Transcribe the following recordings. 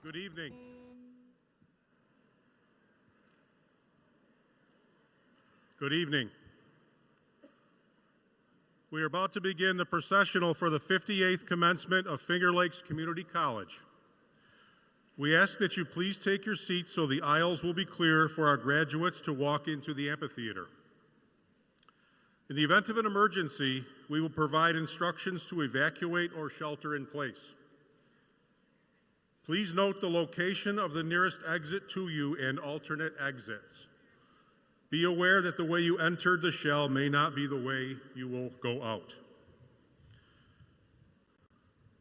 Good evening. Good evening. We are about to begin the processional for the 58th commencement of Finger Lakes Community College. We ask that you please take your seats so the aisles will be clear for our graduates to walk into the amphitheater. In the event of an emergency, we will provide instructions to evacuate or shelter in place. Please note the location of the nearest exit to you and alternate exits. Be aware that the way you entered the shell may not be the way you will go out.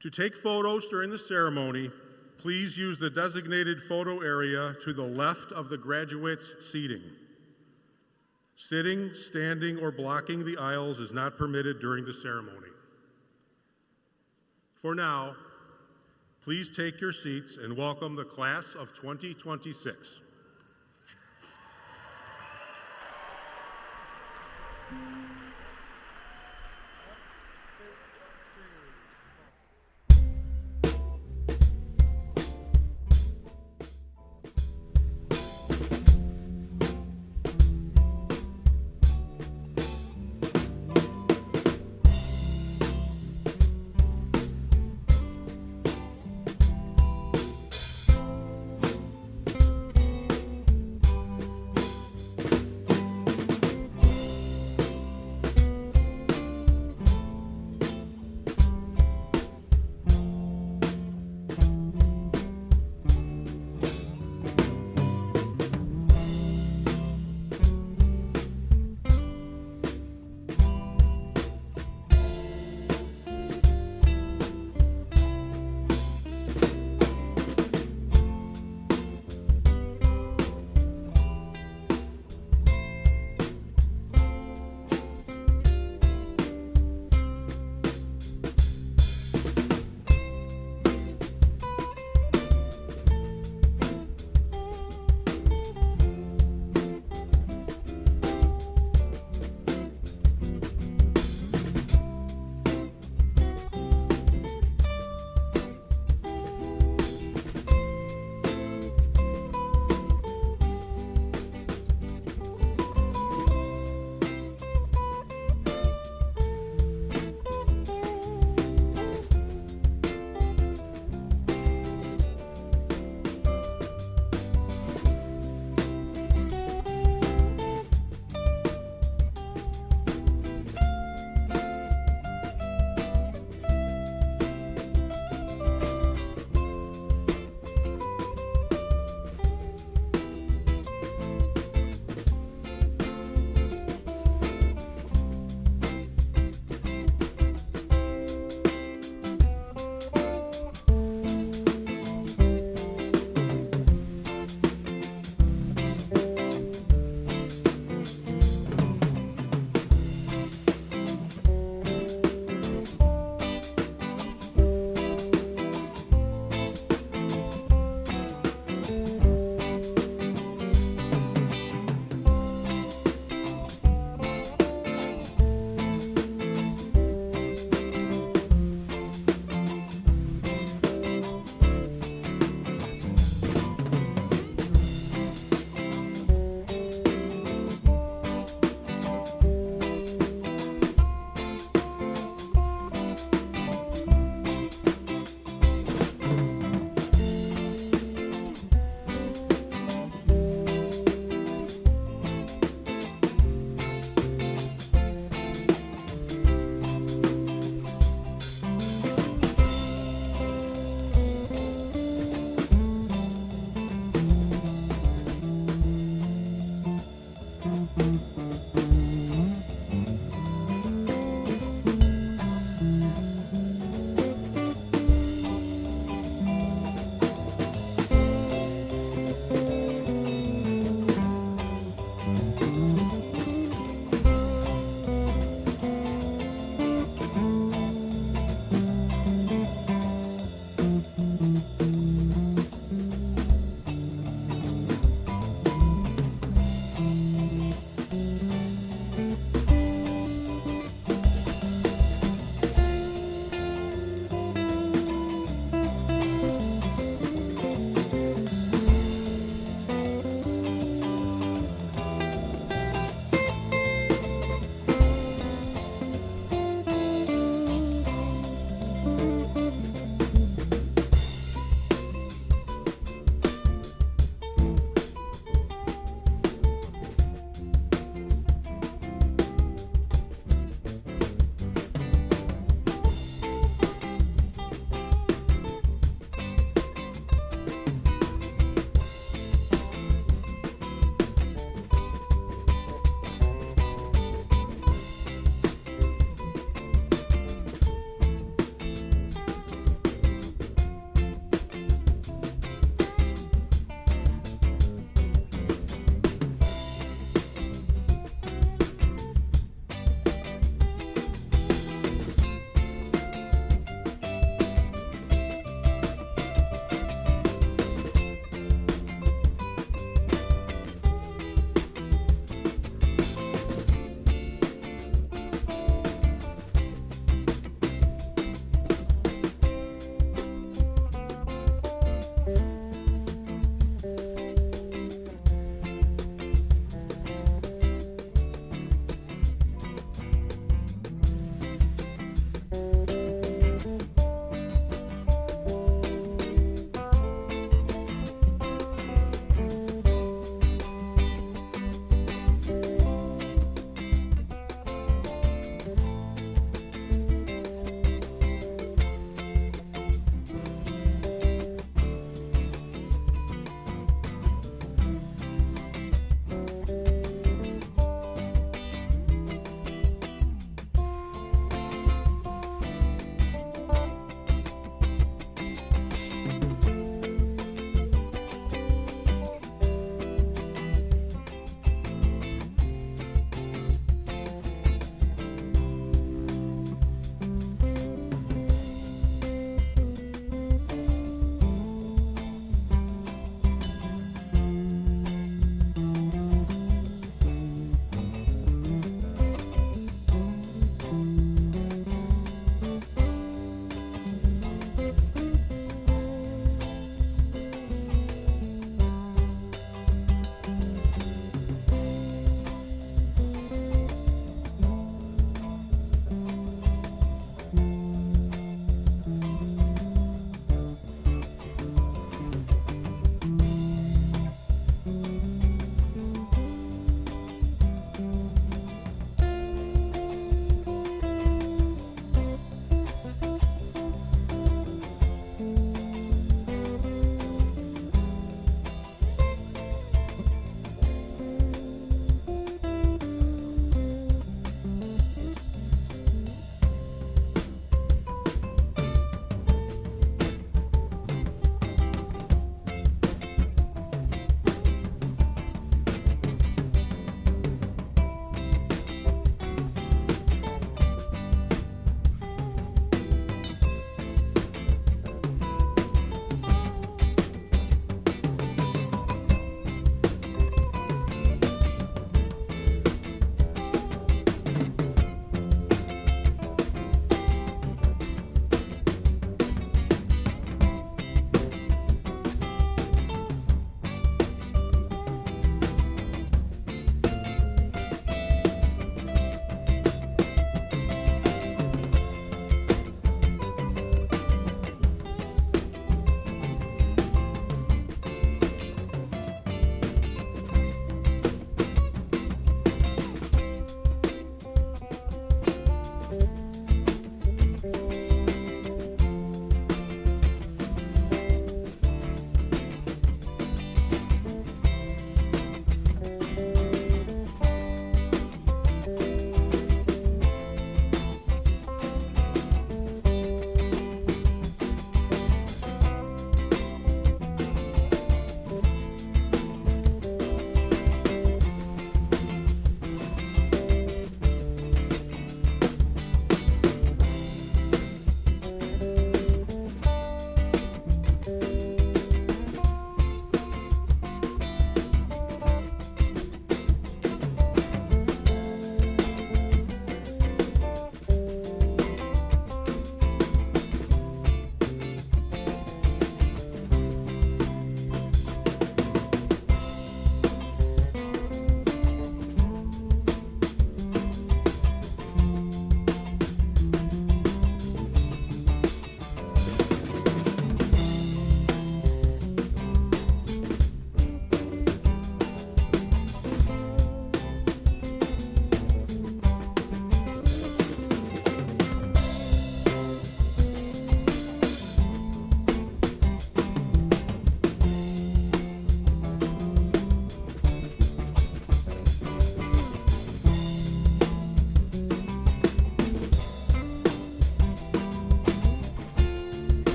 To take photos during the ceremony, please use the designated photo area to the left of the graduates' seating. Sitting, standing, or blocking the aisles is not permitted during the ceremony. For now, please take your seats and welcome the class of 2026.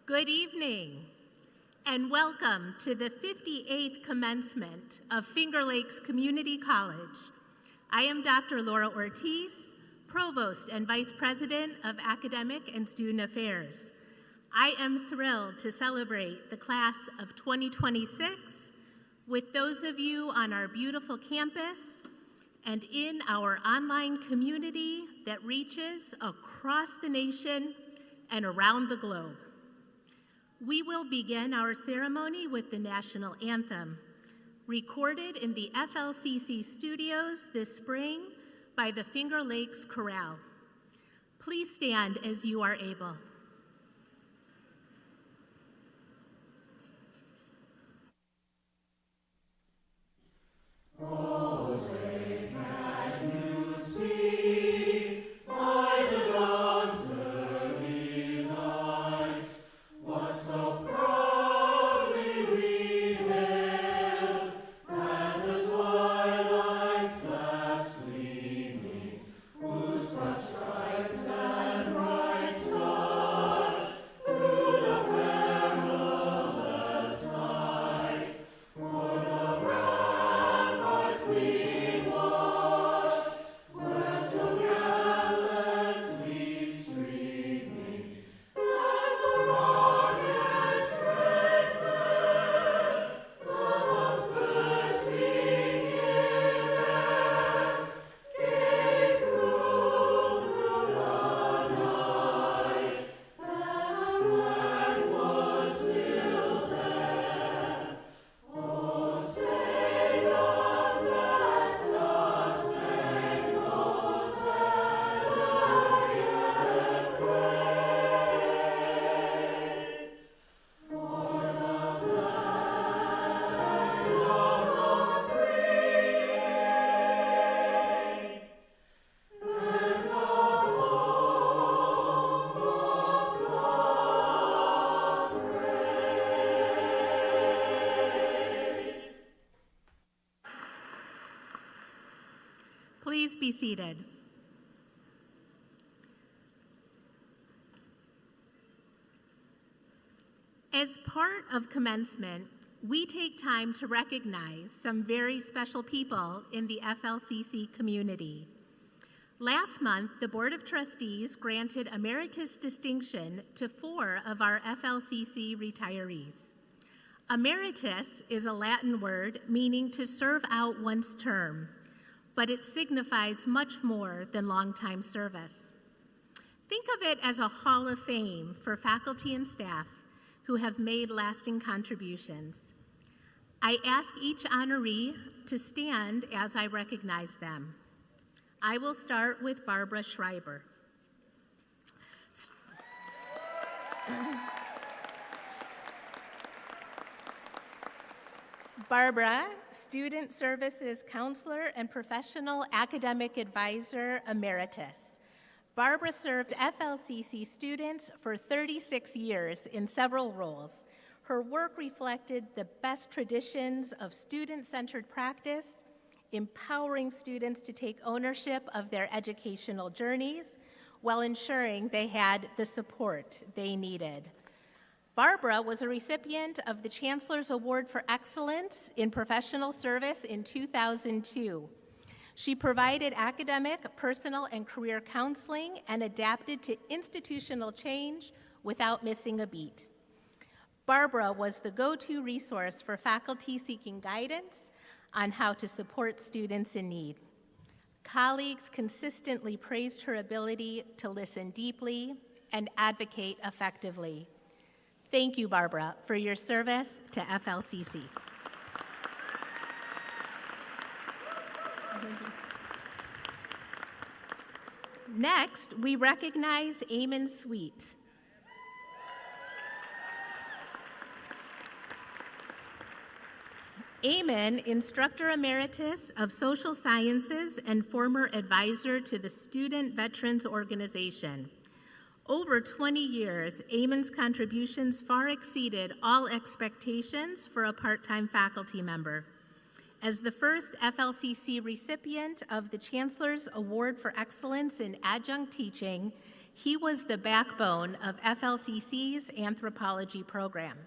Good evening, and welcome to the 58th commencement of Finger Lakes Community College. I am Dr. Laura Ortiz, Provost and Vice President of Academic and Student Affairs. I am thrilled to celebrate the class of 2026 with those of you on our beautiful campus and in our online community that reaches across the nation and around the globe. We will begin our ceremony with the national anthem, recorded in the FLCC studios this spring by the Finger Lakes Chorale. Please stand as you are able. Oh, say can you see by the dawn's early light what so proudly we hailed at the twilight's last gleaming, whose broad stripes and bright stars through the perilous night o'er the ramparts we watched were so gallantly streaming, that the rockets wrecked there, the most bursting in them, gave proof through the night that our flag was still there. Oh, say does that star-spangled banner yet wave o'er the land of the free and the home of the brave? Please be seated. As part of commencement, we take time to recognize some very special people in the FLCC community. Last month, the Board of Trustees granted emeritus distinction to 4 of our FLCC retirees. Emeritus is a Latin word meaning to serve out one's term, but it signifies much more than longtime service. Think of it as a hall of fame for faculty and staff who have made lasting contributions. I ask each honoree to stand as I recognize them. I will start with Barbara Schreiber. Barbara, Student Services Counselor and Professional Academic Advisor Emeritus. Barbara served FLCC students for 36 years in several roles. Her work reflected the best traditions of student-centered practice, empowering students to take ownership of their educational journeys while ensuring they had the support they needed. Barbara was a recipient of the Chancellor's Award for Excellence in Professional Service in 2002. She provided academic, personal, and career counseling and adapted to institutional change without missing a beat. Barbara was the go-to resource for faculty seeking guidance on how to support students in need. Colleagues consistently praised her ability to listen deeply and advocate effectively. Thank you, Barbara, for your service to FLCC. Next, we recognize Eamon Sweet. Eamon, Instructor Emeritus of Social Sciences and former advisor to the Student Veterans Organization. Over 20 years, Eamon's contributions far exceeded all expectations for a part-time faculty member. As the first FLCC recipient of the Chancellor's Award for Excellence in Adjunct Teaching, He was the backbone of FLCC's anthropology program.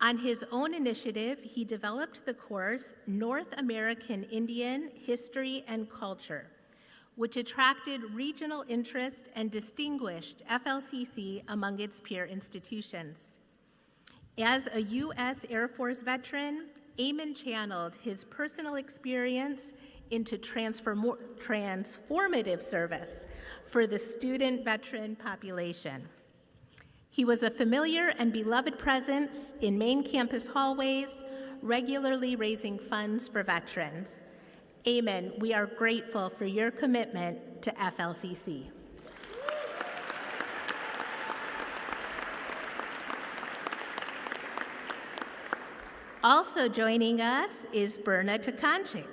On his own initiative, he developed the course North American Indian History and Culture, which attracted regional interest and distinguished FLCC among its peer institutions. As a U.S. Air Force veteran, Eamon channeled his personal experience into transformative service for the student veteran population. He was a familiar and beloved presence in main campus hallways, regularly raising funds for veterans. Eamon, we are grateful for your commitment to FLCC. Also joining us is Berna Tukanchik.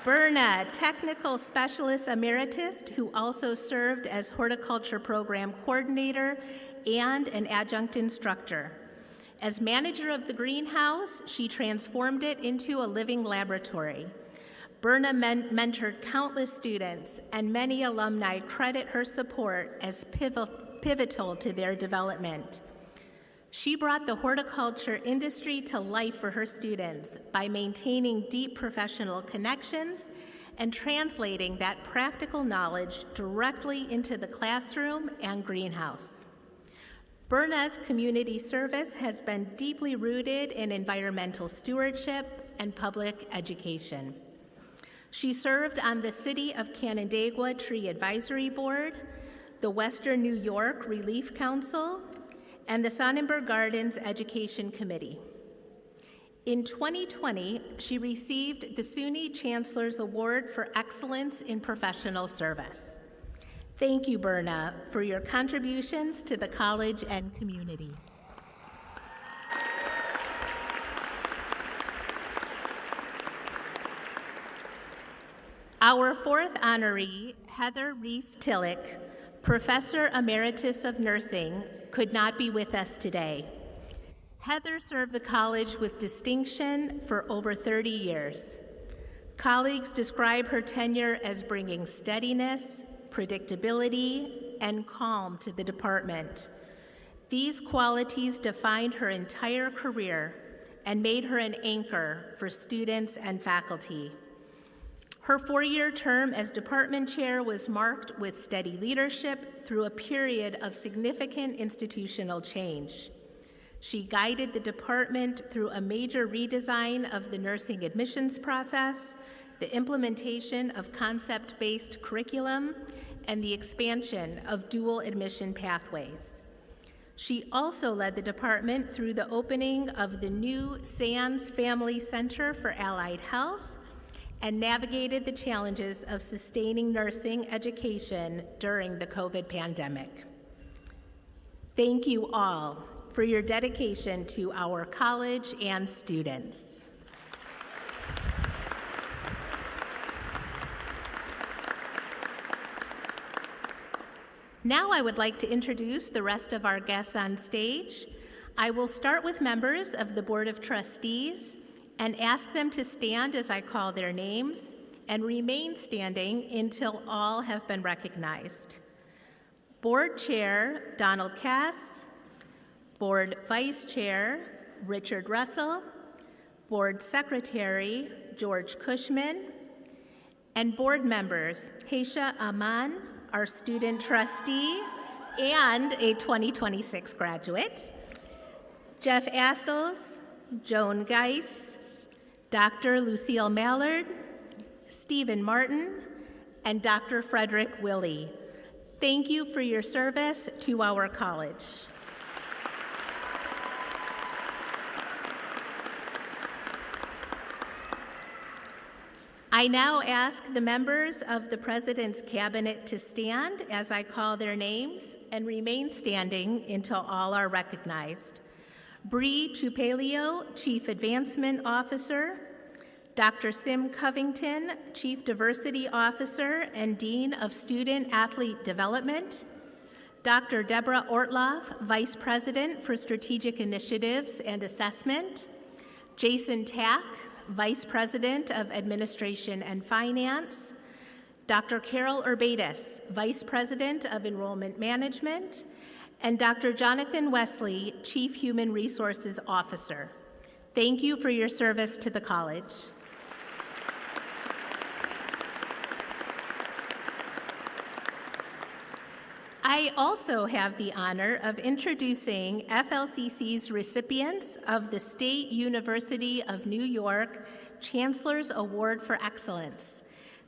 Berna, Technical Specialist Emeritus, who also served as Horticulture Program Coordinator and an adjunct instructor. As manager of the greenhouse, she transformed it into a living laboratory. Berna mentored countless students, and many alumni credit her support as pivotal to their development. She brought the horticulture industry to life for her students by maintaining deep professional connections and translating that practical knowledge directly into the classroom and greenhouse. Berna's community service has been deeply rooted in environmental stewardship and public education. She served on the City of Canandaigua Tree Advisory Board, the Western New York Relief Council, and the Sonnenberg Gardens Education Committee. In 2020, she received the SUNY Chancellor's Award for Excellence in Professional Service. Thank you, Berna, for your contributions to the college and community. Our fourth honoree, Heather Reese-Tillich, Professor Emeritus of Nursing, could not be with us today. Heather served the college with distinction for over 30 years. Colleagues describe her tenure as bringing steadiness, predictability, and calm to the department. These qualities defined her entire career and made her an anchor for students and faculty. Her 4-year term as department chair was marked with steady leadership through a period of significant institutional change. She guided the department through a major redesign of the nursing admissions process, the implementation of concept-based curriculum, and the expansion of dual admission pathways. She also led the department through the opening of the new Sands Family Center for Allied Health and navigated the challenges of sustaining nursing education during the COVID pandemic. Thank you all for your dedication to our college and students. Now I would like to introduce the rest of our guests on stage. I will start with members of the Board of Trustees and ask them to stand as I call their names and remain standing until all have been recognized. Board Chair Donald Cass, Board Vice Chair Richard Russell, Board Secretary George Cushman, and board members Haisha Aman, our student trustee and a 2026 graduate, Jeff Astles, Joan Geis, Dr. Lucille Mallard, Stephen Martin, and Dr. Frederick Willie. Thank you for your service to our college. I now ask the members of the President's Cabinet to stand as I call their names and remain standing until all are recognized. Bree Chupalio, Chief Advancement Officer, Dr. Sim Covington, Chief Diversity Officer and Dean of Student Athlete Development, Dr. Deborah Ortloff, Vice President for Strategic Initiatives and Assessment, Jason Tack, Vice President of Administration and Finance, Dr. Carol Urbatus, Vice President of Enrollment Management, and Dr. Jonathan Wesley, Chief Human Resources Officer. Thank you for your service to the college. I also have the honor of introducing FLCC's recipients of the State University of New York Chancellor's Award for Excellence.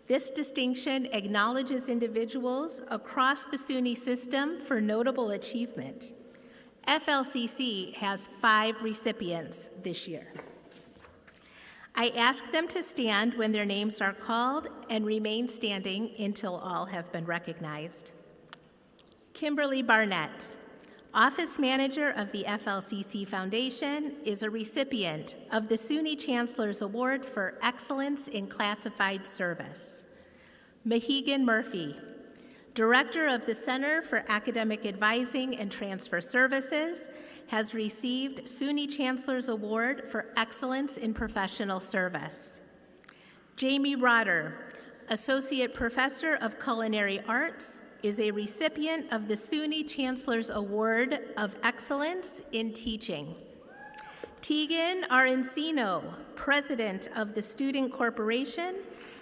This distinction acknowledges individuals across the SUNY system for notable achievement. FLCC has 5 recipients this year. I ask them to stand when their names are called and remain standing until all have been recognized. Kimberly Barnett, Office Manager of the FLCC Foundation, is a recipient of the SUNY Chancellor's Award for Excellence in Classified Service. Mahegan Murphy, Director of the Center for Academic Advising and Transfer Services, has received SUNY Chancellor's Award for Excellence in Professional Service. Jamie Rotter, Associate Professor of Culinary Arts, is a recipient of the SUNY Chancellor's Award of Excellence in Teaching. Tegan Arencino, President of the Student Corporation,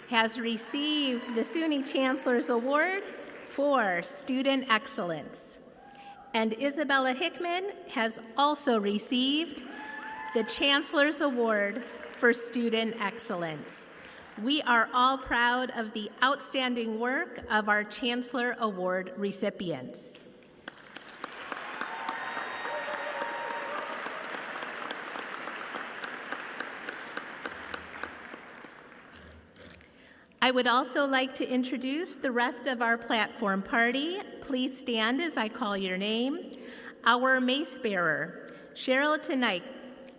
has received the SUNY Chancellor's Award for Student Excellence. And Isabella Hickman has also received the Chancellor's Award for Student Excellence. We are all proud of the outstanding work of our Chancellor Award recipients. I would also like to introduce the rest of our platform party. Please stand as I call your name. Our mace bearer, Cheryl Tonight,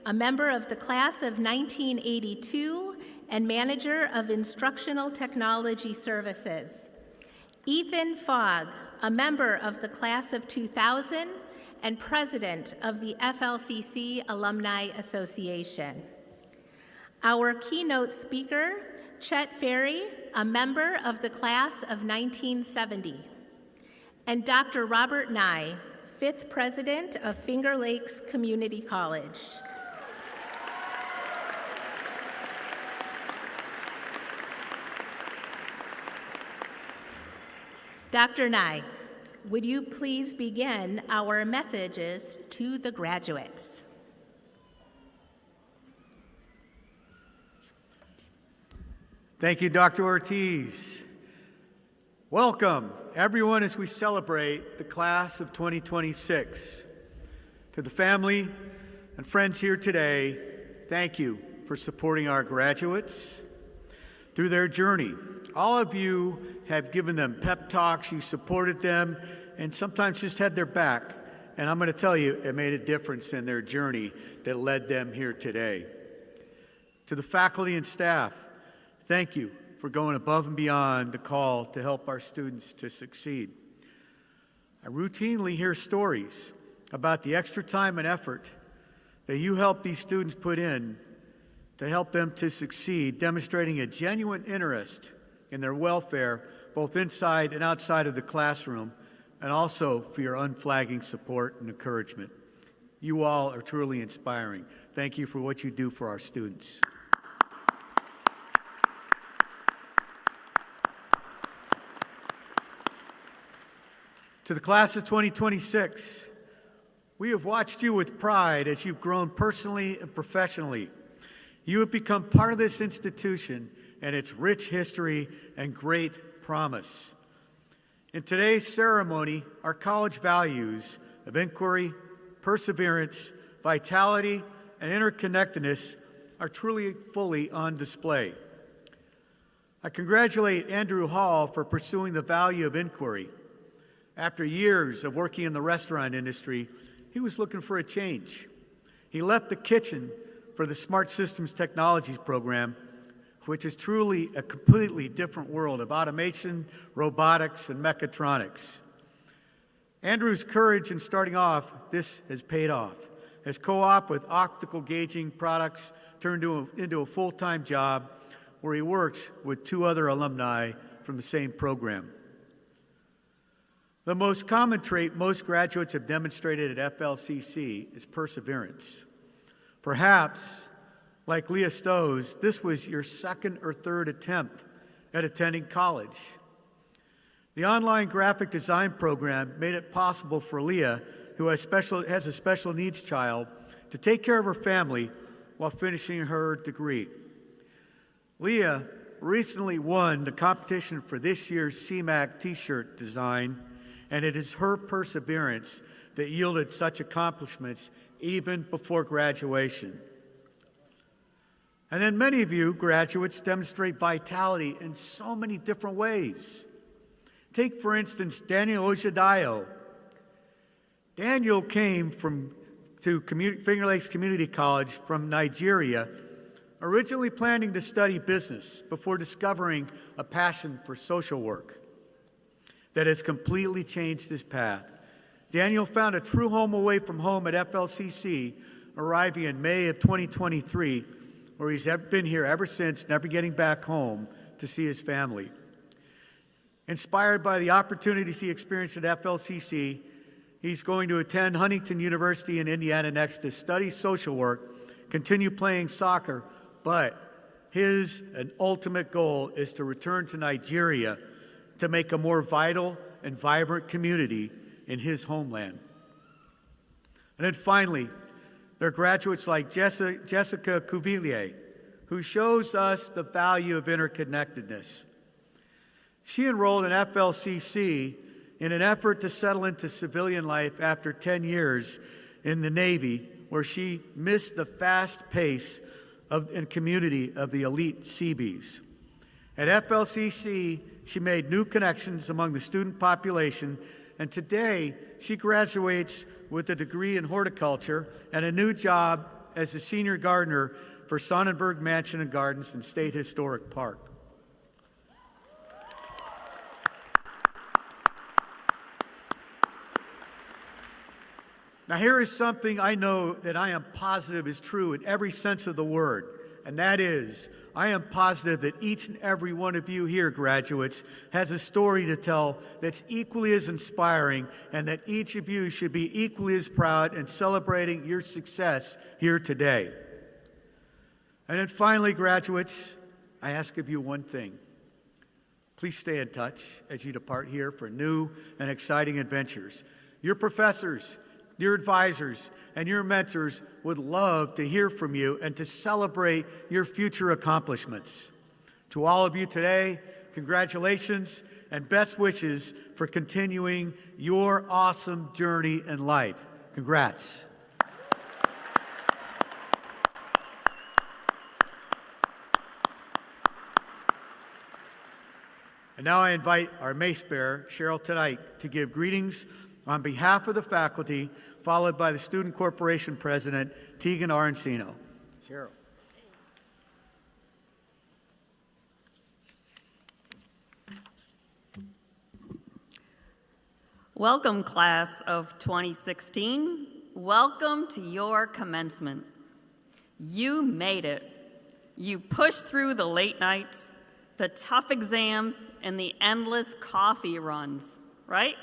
a member of the class of 1982 and manager of Instructional Technology Services. Ethan Fogg, a member of the class of 2000 and president of the FLCC Alumni Association. Our keynote speaker, Chet Ferry, a member of the class of 1970. And Dr. Robert Nye, 5th president of Finger Lakes Community College. Dr. Nye, would you please begin our messages to the graduates? Thank you, Dr. Ortiz. Welcome, everyone, as we celebrate the class of 2026. To the family and friends here today, thank you for supporting our graduates through their journey. All of you have given them pep talks, you supported them, and sometimes just had their back. And I'm going to tell you, it made a difference in their journey that led them here today. To the faculty and staff, thank you for going above and beyond the call to help our students to succeed. I routinely hear stories about the extra time and effort that you help these students put in to help them to succeed, demonstrating a genuine interest in their welfare, both inside and outside of the classroom, and also for your unflagging support and encouragement. You all are truly inspiring. Thank you for what you do for our students. To the class of 2026, we have watched you with pride as you've grown personally and professionally. You have become part of this institution and its rich history and great promise. In today's ceremony, our college values of inquiry, perseverance, vitality, and interconnectedness are truly fully on display. I congratulate Andrew Hall for pursuing the value of inquiry. After years of working in the restaurant industry, he was looking for a change. He left the kitchen for the Smart Systems Technologies program, which is truly a completely different world of automation, robotics, and mechatronics. Andrew's courage in starting off, this has paid off. has co-op with optical gauging products turned into a full-time job where he works with 2 other alumni from the same program. The most common trait most graduates have demonstrated at FLCC is perseverance. Perhaps, like Leah Stowe's, this was your 2nd or 3rd attempt at attending college. The online graphic design program made it possible for Leah, who has a special needs child, to take care of her family while finishing her degree. Leah recently won the competition for this year's CMAC t-shirt design, and it is her perseverance that yielded such accomplishments even before graduation. And then many of you graduates demonstrate vitality in so many different ways. Take, for instance, Daniel Ojadayo. Daniel came to Finger Lakes Community College from Nigeria, originally planning to study business before discovering a passion for social work that has completely changed his path. Daniel found a true home away from home at FLCC, arriving in May of 2023, where he's been here ever since, never getting back home to see his family. Inspired by the opportunities he experienced at FLCC, he's going to attend Huntington University in Indiana next to study social work, continue playing soccer, but his ultimate goal is to return to Nigeria to make a more vital and vibrant community in his homeland. And then finally, there are graduates like Jessica Cuvillier, who shows us the value of interconnectedness. She enrolled in FLCC in an effort to settle into civilian life after 10 years in the Navy, where she missed the fast pace and community of the elite Seabees. At FLCC, she made new connections among the student population, and today she graduates with a degree in horticulture and a new job as a senior gardener for Sonnenberg Mansion and Gardens in State Historic Park. Now, here is something I know that I am positive is true in every sense of the word, and that is, I am positive that each and every one of you here, graduates, has a story to tell that's equally as inspiring, and that each of you should be equally as proud in celebrating your success here today. And then finally, graduates, I ask of you one thing. Please stay in touch as you depart here for new and exciting adventures. Your professors, your advisors, and your mentors would love to hear from you and to celebrate your future accomplishments. To all of you today, congratulations and best wishes for continuing your awesome journey in life. Congrats. And now I invite our mace bearer, Cheryl Tonight, to give greetings on behalf of the faculty, followed by the Student Corporation President, Tegan Arancino. Cheryl. Welcome, class of 2016. Welcome to your commencement. You made it. You pushed through the late nights, the tough exams, and the endless coffee runs, right?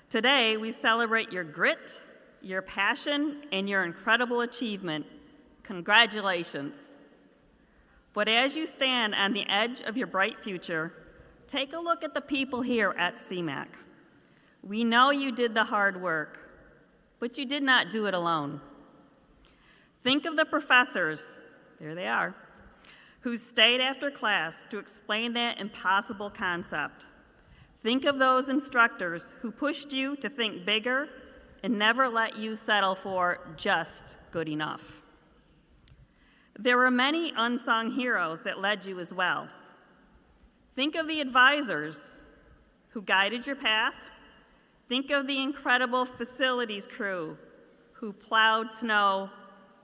Today, we celebrate your grit, your passion, and your incredible achievement. Congratulations. But as you stand on the edge of your bright future, take a look at the people here at CMAC. We know you did the hard work, but you did not do it alone. Think of the professors, there they are, who stayed after class to explain that impossible concept. Think of those instructors who pushed you to think bigger and never let you settle for just good enough. There were many unsung heroes that led you as well. Think of the advisors who guided your path. Think of the incredible facilities crew who plowed snow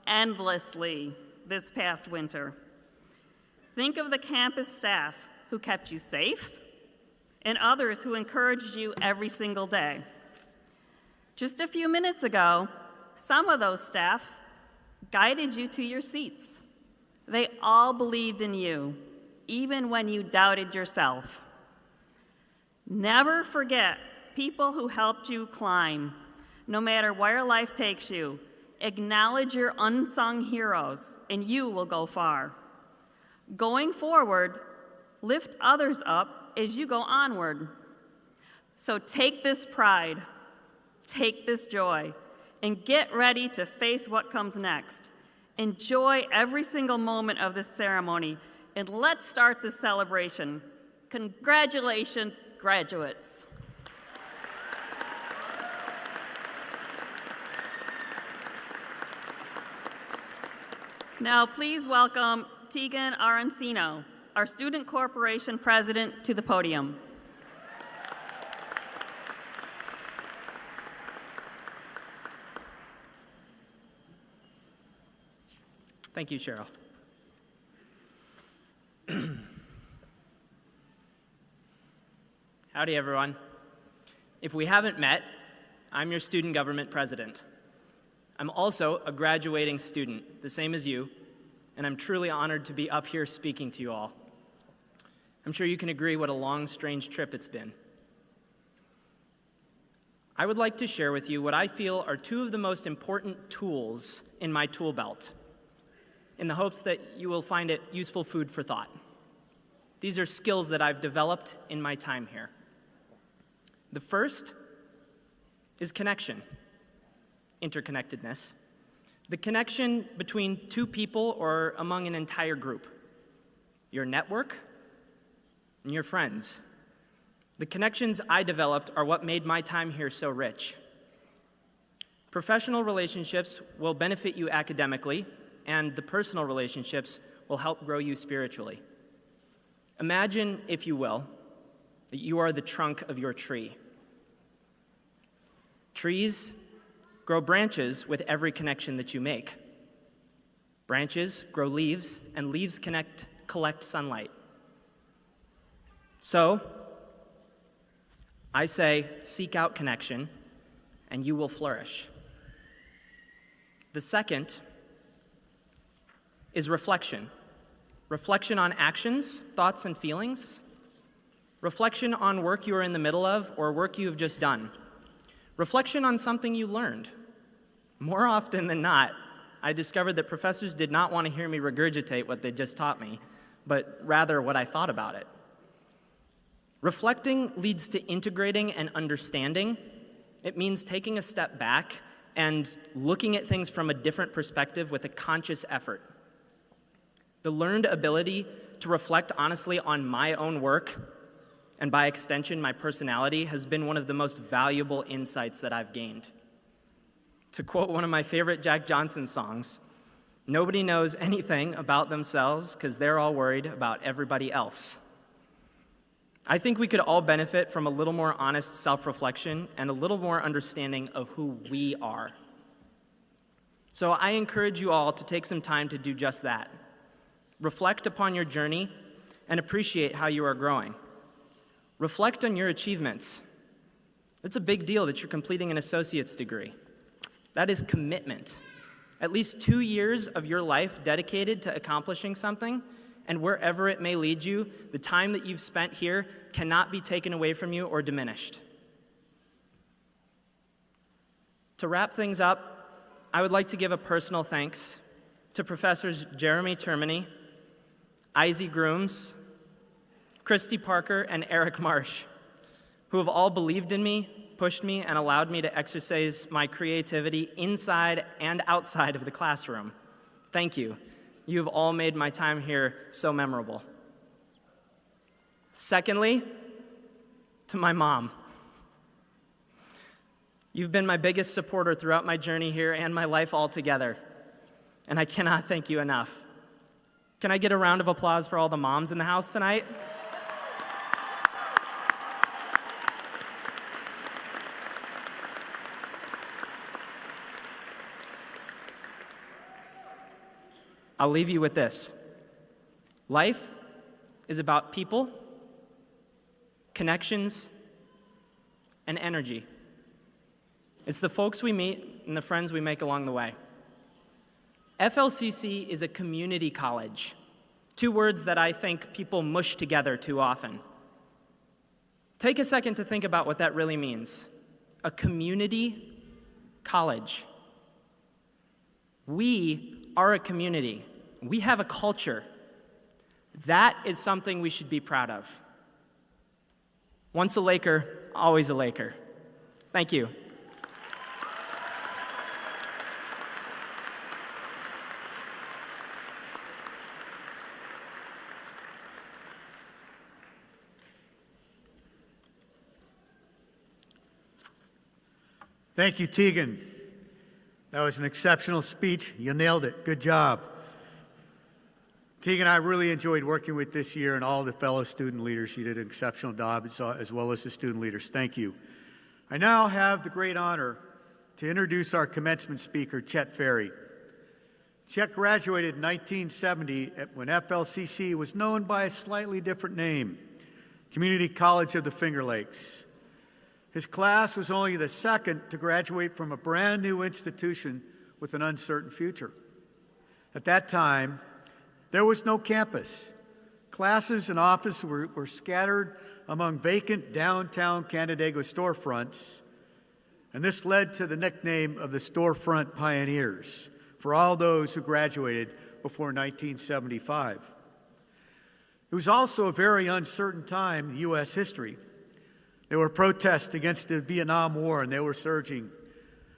endlessly this past winter. Think of the campus staff who kept you safe, and others who encouraged you every single day. Just a few minutes ago, some of those staff guided you to your seats. They all believed in you, even when you doubted yourself. Never forget people who helped you climb, no matter where life takes you. Acknowledge your unsung heroes, and you will go far. Going forward, lift others up as you go onward. So take this pride, take this joy, and get ready to face what comes next. Enjoy every single moment of this ceremony, and let's start this celebration. Congratulations, graduates. Now, please welcome Tegan Arancino, our Student Corporation President, to the podium. Thank you, Cheryl. Howdy, everyone. If we haven't met, I'm your student government president. I'm also a graduating student, the same as you, and I'm truly honored to be up here speaking to you all. I'm sure you can agree what a long, strange trip it's been. I would like to share with you what I feel are two of the most important tools in my tool belt, in the hopes that you will find it useful food for thought. These are skills that I've developed in my time here. The first is connection, interconnectedness, the connection between two people or among an entire group, your network and your friends. The connections I developed are what made my time here so rich. Professional relationships will benefit you academically, and the personal relationships will help grow you spiritually. Imagine, if you will, that you are the trunk of your tree. Trees grow branches with every connection that you make. Branches grow leaves, and leaves collect sunlight. So, I say, seek out connection, and you will flourish. The second is reflection. Reflection on actions, thoughts, and feelings. Reflection on work you are in the middle of or work you have just done. Reflection on something you learned. More often than not, I discovered that professors did not want to hear me regurgitate what they just taught me, but rather what I thought about it. Reflecting leads to integrating and understanding. It means taking a step back and looking at things from a different perspective with a conscious effort. The learned ability to reflect honestly on my own work, and by extension, my personality, has been one of the most valuable insights that I've gained. To quote one of my favorite Jack Johnson songs, nobody knows anything about themselves because they're all worried about everybody else. I think we could all benefit from a little more honest self-reflection and a little more understanding of who we are. So I encourage you all to take some time to do just that. Reflect upon your journey and appreciate how you are growing. Reflect on your achievements. It's a big deal that you're completing an associate's degree. That is commitment. At least 2 years of your life dedicated to accomplishing something, and wherever it may lead you, the time that you've spent here cannot be taken away from you or diminished. To wrap things up, I would like to give a personal thanks to Professors Jeremy Termini, Izzy Grooms, Christy Parker, and Eric Marsh, who have all believed in me, pushed me, and allowed me to exercise my creativity inside and outside of the classroom. Thank you. You have all made my time here so memorable. Secondly, to my mom. You've been my biggest supporter throughout my journey here and my life altogether, and I cannot thank you enough. Can I get a round of applause for all the moms in the house tonight? I'll leave you with this. Life is about people, connections, and energy. It's the folks we meet and the friends we make along the way. FLCC is a community college, two words that I think people mush together too often. Take a second to think about what that really means. A community college. We are a community. We have a culture. That is something we should be proud of. Once a Laker, always a Laker. Thank you. Thank you, Tegan. That was an exceptional speech. You nailed it. Good job. Tegan, I really enjoyed working with this year and all the fellow student leaders. You did an exceptional job, as well as the student leaders. Thank you. I now have the great honor to introduce our commencement speaker, Chet Ferry. Chet graduated in 1970 when FLCC was known by a slightly different name, Community College of the Finger Lakes. His class was only the second to graduate from a brand new institution with an uncertain future. At that time, there was no campus. Classes and offices were scattered among vacant downtown Canandaigua storefronts, and this led to the nickname of the Storefront Pioneers for all those who graduated before 1975. It was also a very uncertain time in U.S. history. There were protests against the Vietnam War, and they were surging.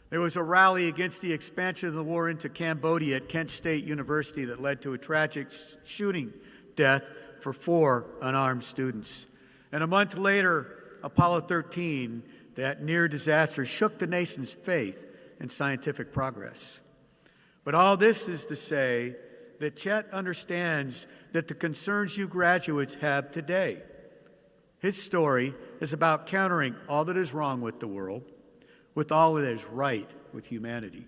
There was a rally against the expansion of the war into Cambodia at Kent State University that led to a tragic shooting death for 4 unarmed students. And a month later, Apollo 13, that near disaster, shook the nation's faith in scientific progress. But all this is to say that Chet understands that the concerns you graduates have today. His story is about countering all that is wrong with the world with all that is right with humanity.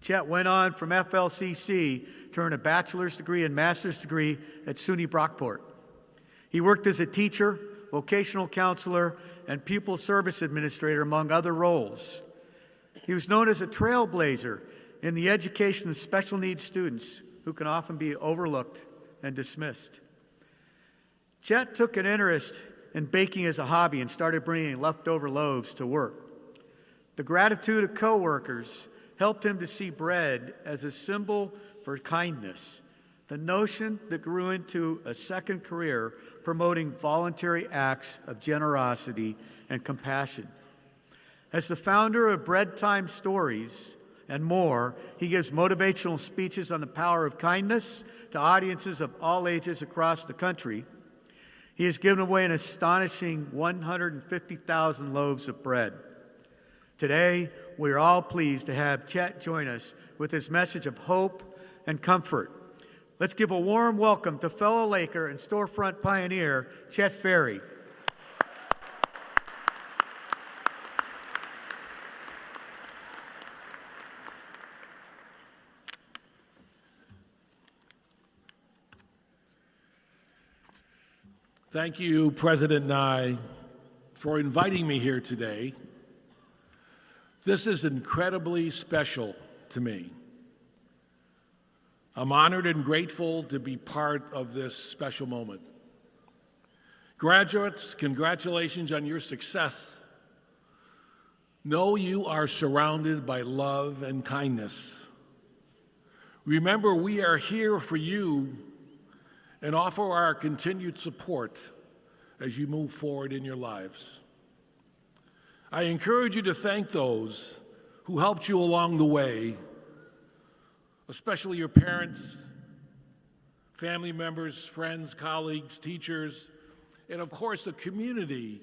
Chet went on from FLCC to earn a bachelor's degree and master's degree at SUNY Brockport. He worked as a teacher, vocational counselor, and pupil service administrator, among other roles. He was known as a trailblazer in the education of special needs students who can often be overlooked and dismissed. Chet took an interest in baking as a hobby and started bringing leftover loaves to work. The gratitude of coworkers helped him to see bread as a symbol for kindness, the notion that grew into a second career promoting voluntary acts of generosity and compassion. As the founder of Bread Time Stories and more, he gives motivational speeches on the power of kindness to audiences of all ages across the country. He has given away an astonishing 150,000 loaves of bread. Today, we are all pleased to have Chet join us with his message of hope and comfort. Let's give a warm welcome to fellow Laker and storefront pioneer, Chet Ferry. Thank you, President Nye, for inviting me here today. This is incredibly special to me. I'm honored and grateful to be part of this special moment. Graduates, congratulations on your success. Know you are surrounded by love and kindness. Remember, we are here for you and offer our continued support as you move forward in your lives. I encourage you to thank those who helped you along the way, especially your parents, family members, friends, colleagues, teachers, and of course the community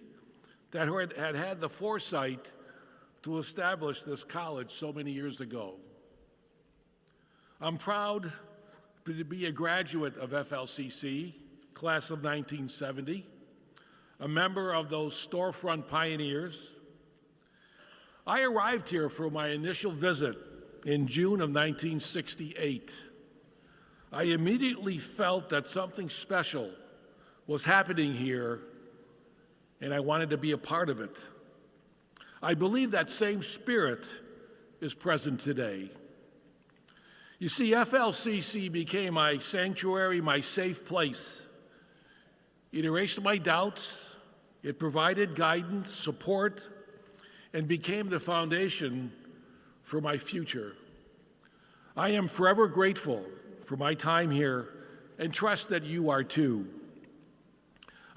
that had the foresight to establish this college so many years ago. I'm proud to be a graduate of FLCC, class of 1970, a member of those storefront pioneers. I arrived here for my initial visit in June of 1968. I immediately felt that something special was happening here, and I wanted to be a part of it. I believe that same spirit is present today. You see, FLCC became my sanctuary, my safe place. It erased my doubts, it provided guidance, support, and became the foundation for my future. I am forever grateful for my time here and trust that you are too.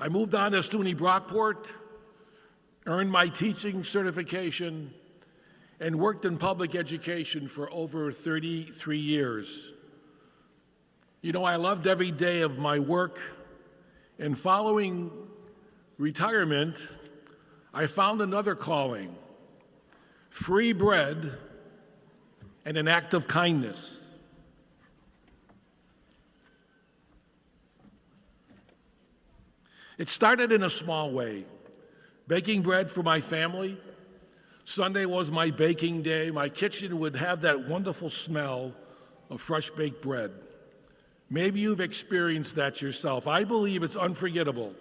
I moved on to SUNY Brockport, earned my teaching certification, and worked in public education for over 33 years. You know, I loved every day of my work, and following retirement, I found another calling: free bread and an act of kindness. It started in a small way, baking bread for my family. Sunday was my baking day. My kitchen would have that wonderful smell of fresh baked bread. Maybe you've experienced that yourself. I believe it's unforgettable.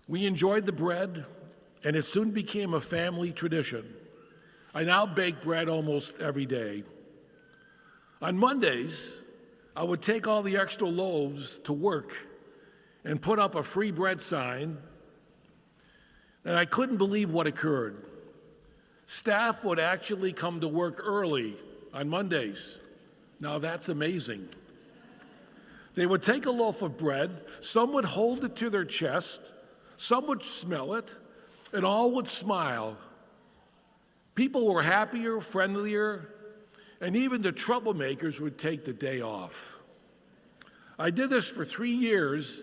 We enjoyed the bread, and it soon became a family tradition. I now bake bread almost every day. On Mondays, I would take all the extra loaves to work and put up a free bread sign, and I couldn't believe what occurred. Staff would actually come to work early on Mondays. Now that's amazing. They would take a loaf of bread, some would hold it to their chest, some would smell it, and all would smile. People were happier, friendlier, and even the troublemakers would take the day off. I did this for 3 years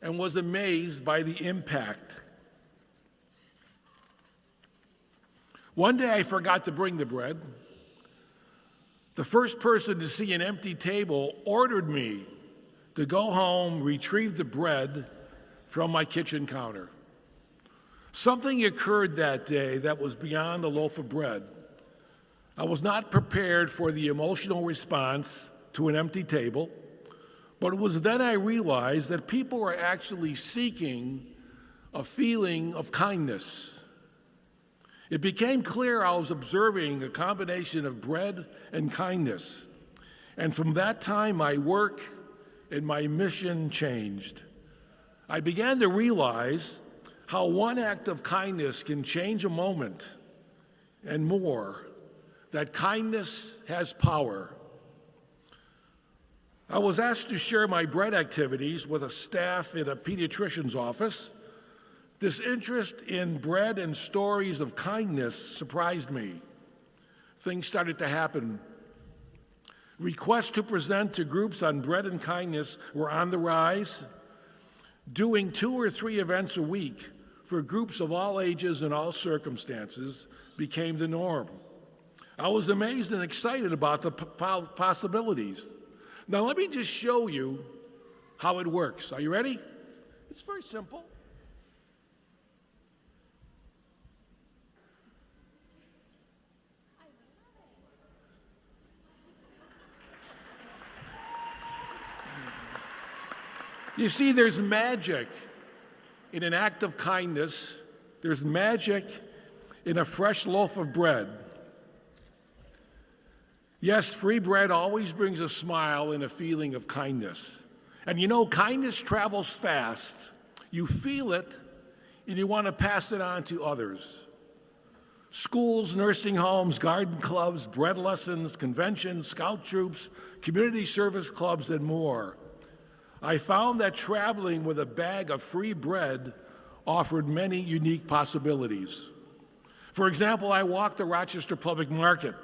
and was amazed by the impact. One day I forgot to bring the bread. The first person to see an empty table ordered me to go home, retrieve the bread from my kitchen counter. Something occurred that day that was beyond a loaf of bread. I was not prepared for the emotional response to an empty table, but it was then I realized that people were actually seeking a feeling of kindness. It became clear I was observing a combination of bread and kindness. And from that time, my work and my mission changed. I began to realize how one act of kindness can change a moment, and more, that kindness has power. I was asked to share my bread activities with a staff in a pediatrician's office. This interest in bread and stories of kindness surprised me. Things started to happen. Requests to present to groups on bread and kindness were on the rise. Doing 2 or 3 events a week for groups of all ages and all circumstances became the norm. I was amazed and excited about the possibilities. Now let me just show you how it works. Are you ready? It's very simple. You see, there's magic in an act of kindness. There's magic in a fresh loaf of bread. Yes, free bread always brings a smile and a feeling of kindness. And you know, kindness travels fast. You feel it, and you want to pass it on to others. Schools, nursing homes, garden clubs, bread lessons, conventions, scout troops, community service clubs, and more. I found that traveling with a bag of free bread offered many unique possibilities. For example, I walked the Rochester Public Market,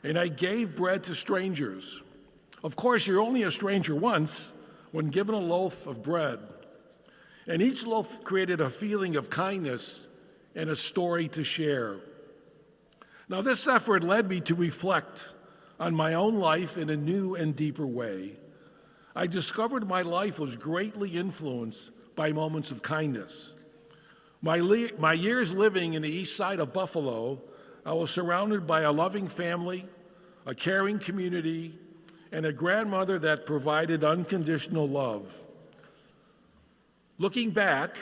and I gave bread to strangers. Of course, you're only a stranger once when given a loaf of bread. And each loaf created a feeling of kindness and a story to share. Now, this effort led me to reflect on my own life in a new and deeper way. I discovered my life was greatly influenced by moments of kindness. My years living in the east side of Buffalo, I was surrounded by a loving family, a caring community, and a grandmother that provided unconditional love. Looking back,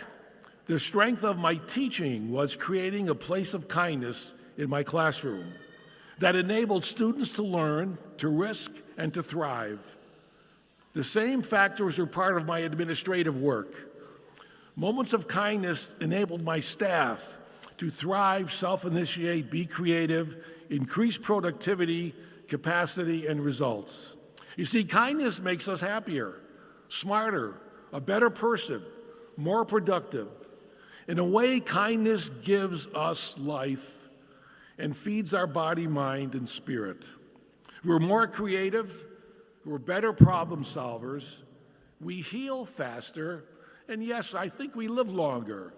the strength of my teaching was creating a place of kindness in my classroom. that enabled students to learn, to risk, and to thrive. The same factors are part of my administrative work. Moments of kindness enabled my staff to thrive, self-initiate, be creative, increase productivity, capacity, and results. You see, kindness makes us happier, smarter, a better person, more productive. In a way, kindness gives us life and feeds our body, mind, and spirit. We're more creative, we're better problem solvers, we heal faster, and yes, I think we live longer.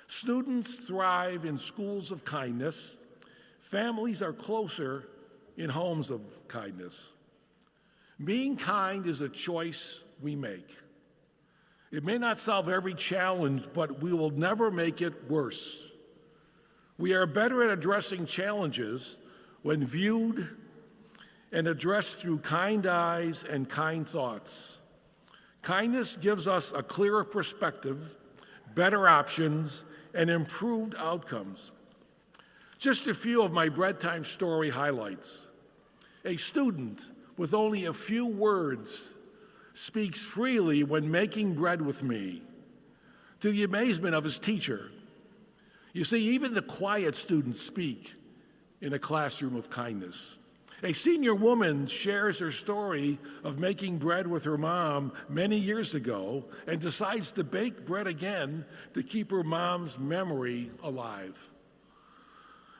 Students thrive in schools of kindness. Families are closer in homes of kindness. Being kind is a choice we make. It may not solve every challenge, but we will never make it worse. We are better at addressing challenges when viewed and addressed through kind eyes and kind thoughts. Kindness gives us a clearer perspective, better options, and improved outcomes. Just a few of my Bread Time story highlights. A student with only a few words speaks freely when making bread with me, to the amazement of his teacher. You see, even the quiet students speak in a classroom of kindness. A senior woman shares her story of making bread with her mom many years ago and decides to bake bread again to keep her mom's memory alive.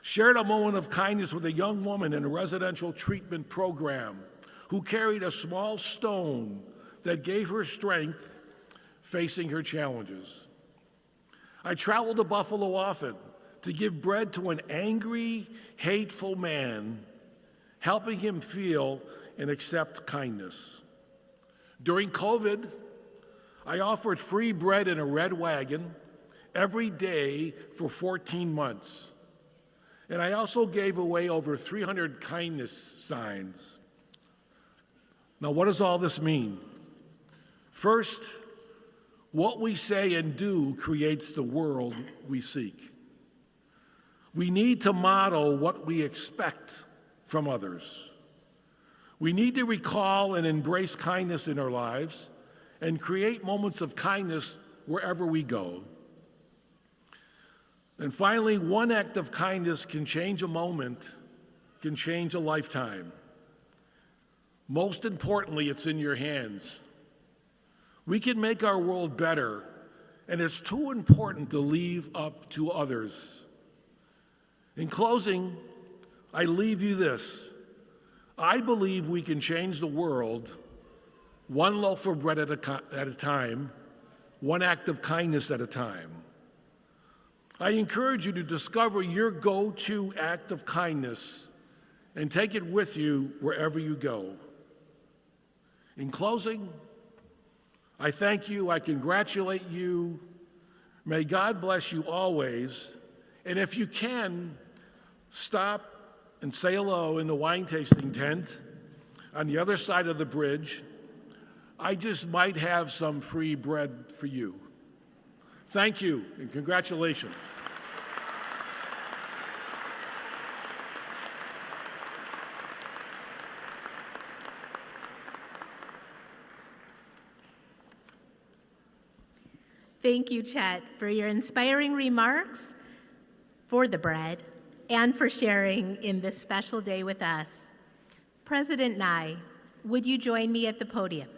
Shared a moment of kindness with a young woman in a residential treatment program who carried a small stone that gave her strength facing her challenges. I travel to Buffalo often to give bread to an angry, hateful man, helping him feel and accept kindness. During COVID, I offered free bread in a red wagon every day for 14 months. And I also gave away over 300 kindness signs. Now, what does all this mean? First, what we say and do creates the world we seek. We need to model what we expect from others. We need to recall and embrace kindness in our lives and create moments of kindness wherever we go. And finally, one act of kindness can change a moment, can change a lifetime. Most importantly, it's in your hands. We can make our world better, and it's too important to leave up to others. In closing, I leave you this. I believe we can change the world one loaf of bread at a time, one act of kindness at a time. I encourage you to discover your go-to act of kindness and take it with you wherever you go. In closing, I thank you, I congratulate you. May God bless you always. And if you can, stop and say hello in the wine tasting tent on the other side of the bridge. I just might have some free bread for you. Thank you and congratulations. Thank you, Chet, for your inspiring remarks, for the bread, and for sharing in this special day with us. President Nye, would you join me at the podium?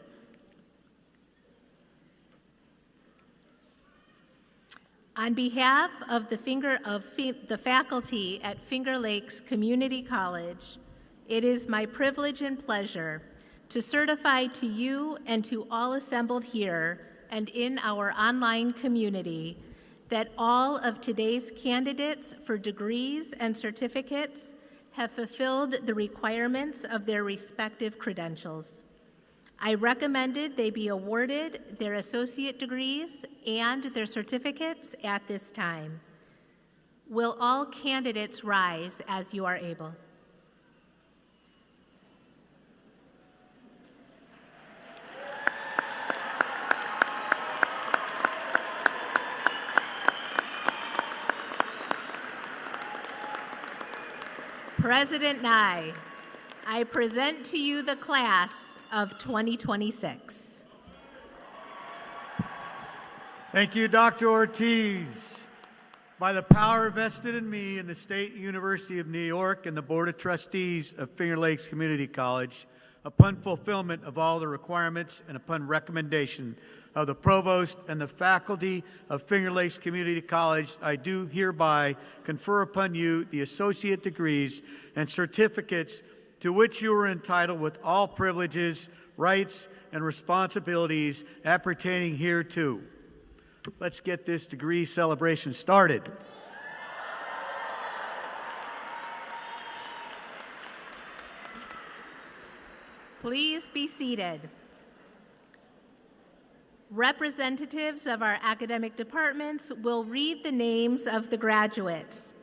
On behalf of the faculty at Finger Lakes Community College, it is my privilege and pleasure to certify to you and to all assembled here and in our online community that all of today's candidates for degrees and certificates have fulfilled the requirements of their respective credentials. I recommended they be awarded their associate degrees and their certificates at this time. Will all candidates rise as you are able? President Nye, I present to you the class of 2026. Thank you, Dr. Ortiz. By the power vested in me in the State University of New York and the Board of Trustees of Finger Lakes Community College, upon fulfillment of all the requirements and upon recommendation of the Provost and the faculty of Finger Lakes Community College, I do hereby confer upon you the associate degrees and certificates to which you are entitled with all privileges, rights, and responsibilities appertaining hereto. Let's get this degree celebration started. Please be seated. Representatives of our academic departments will read the names of the graduates.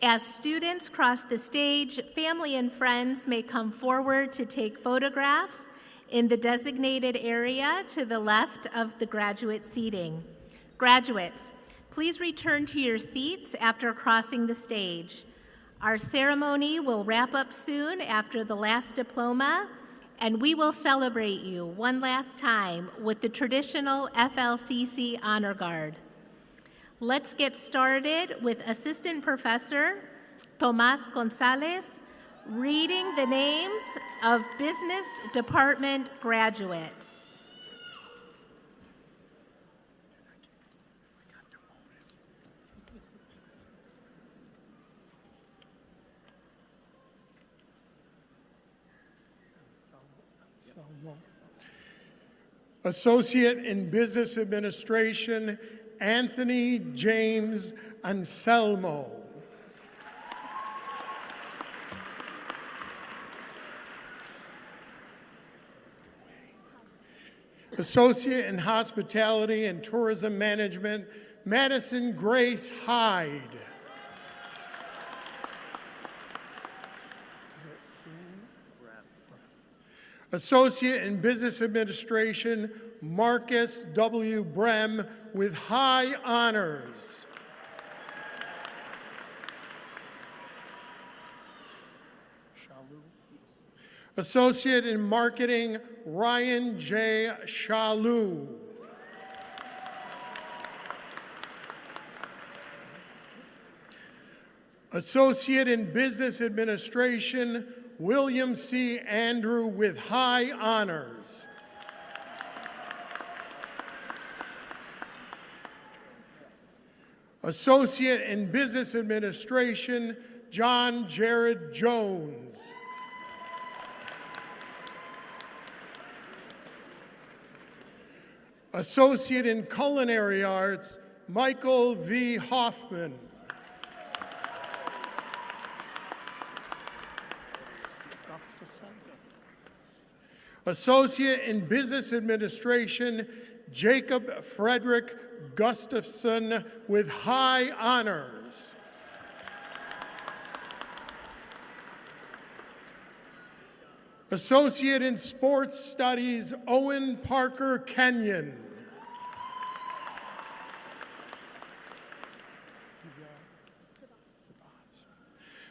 As students cross the stage, family and friends may come forward to take photographs in the designated area to the left of the graduate seating. Graduates, please return to your seats after crossing the stage. Our ceremony will wrap up soon after the last diploma, and we will celebrate you one last time with the traditional FLCC Honor Guard. Let's get started with Assistant Professor Tomas Gonzalez reading the names of Business Department graduates. Associate in Business Administration, Anthony James Anselmo. Associate in Hospitality and Tourism Management, Madison Grace Hyde. Associate in Business Administration, Marcus W. Brem with high honors. Associate in Marketing, Ryan J. Shalou. Associate in Business Administration, William C. Andrew with high honors. Associate in Business Administration, John Jared Jones. Associate in Culinary Arts, Michael V. Hoffman. Associate in Business Administration, Jacob Frederick Gustafson with high honors. Associate in Sports Studies, Owen Parker Kenyon.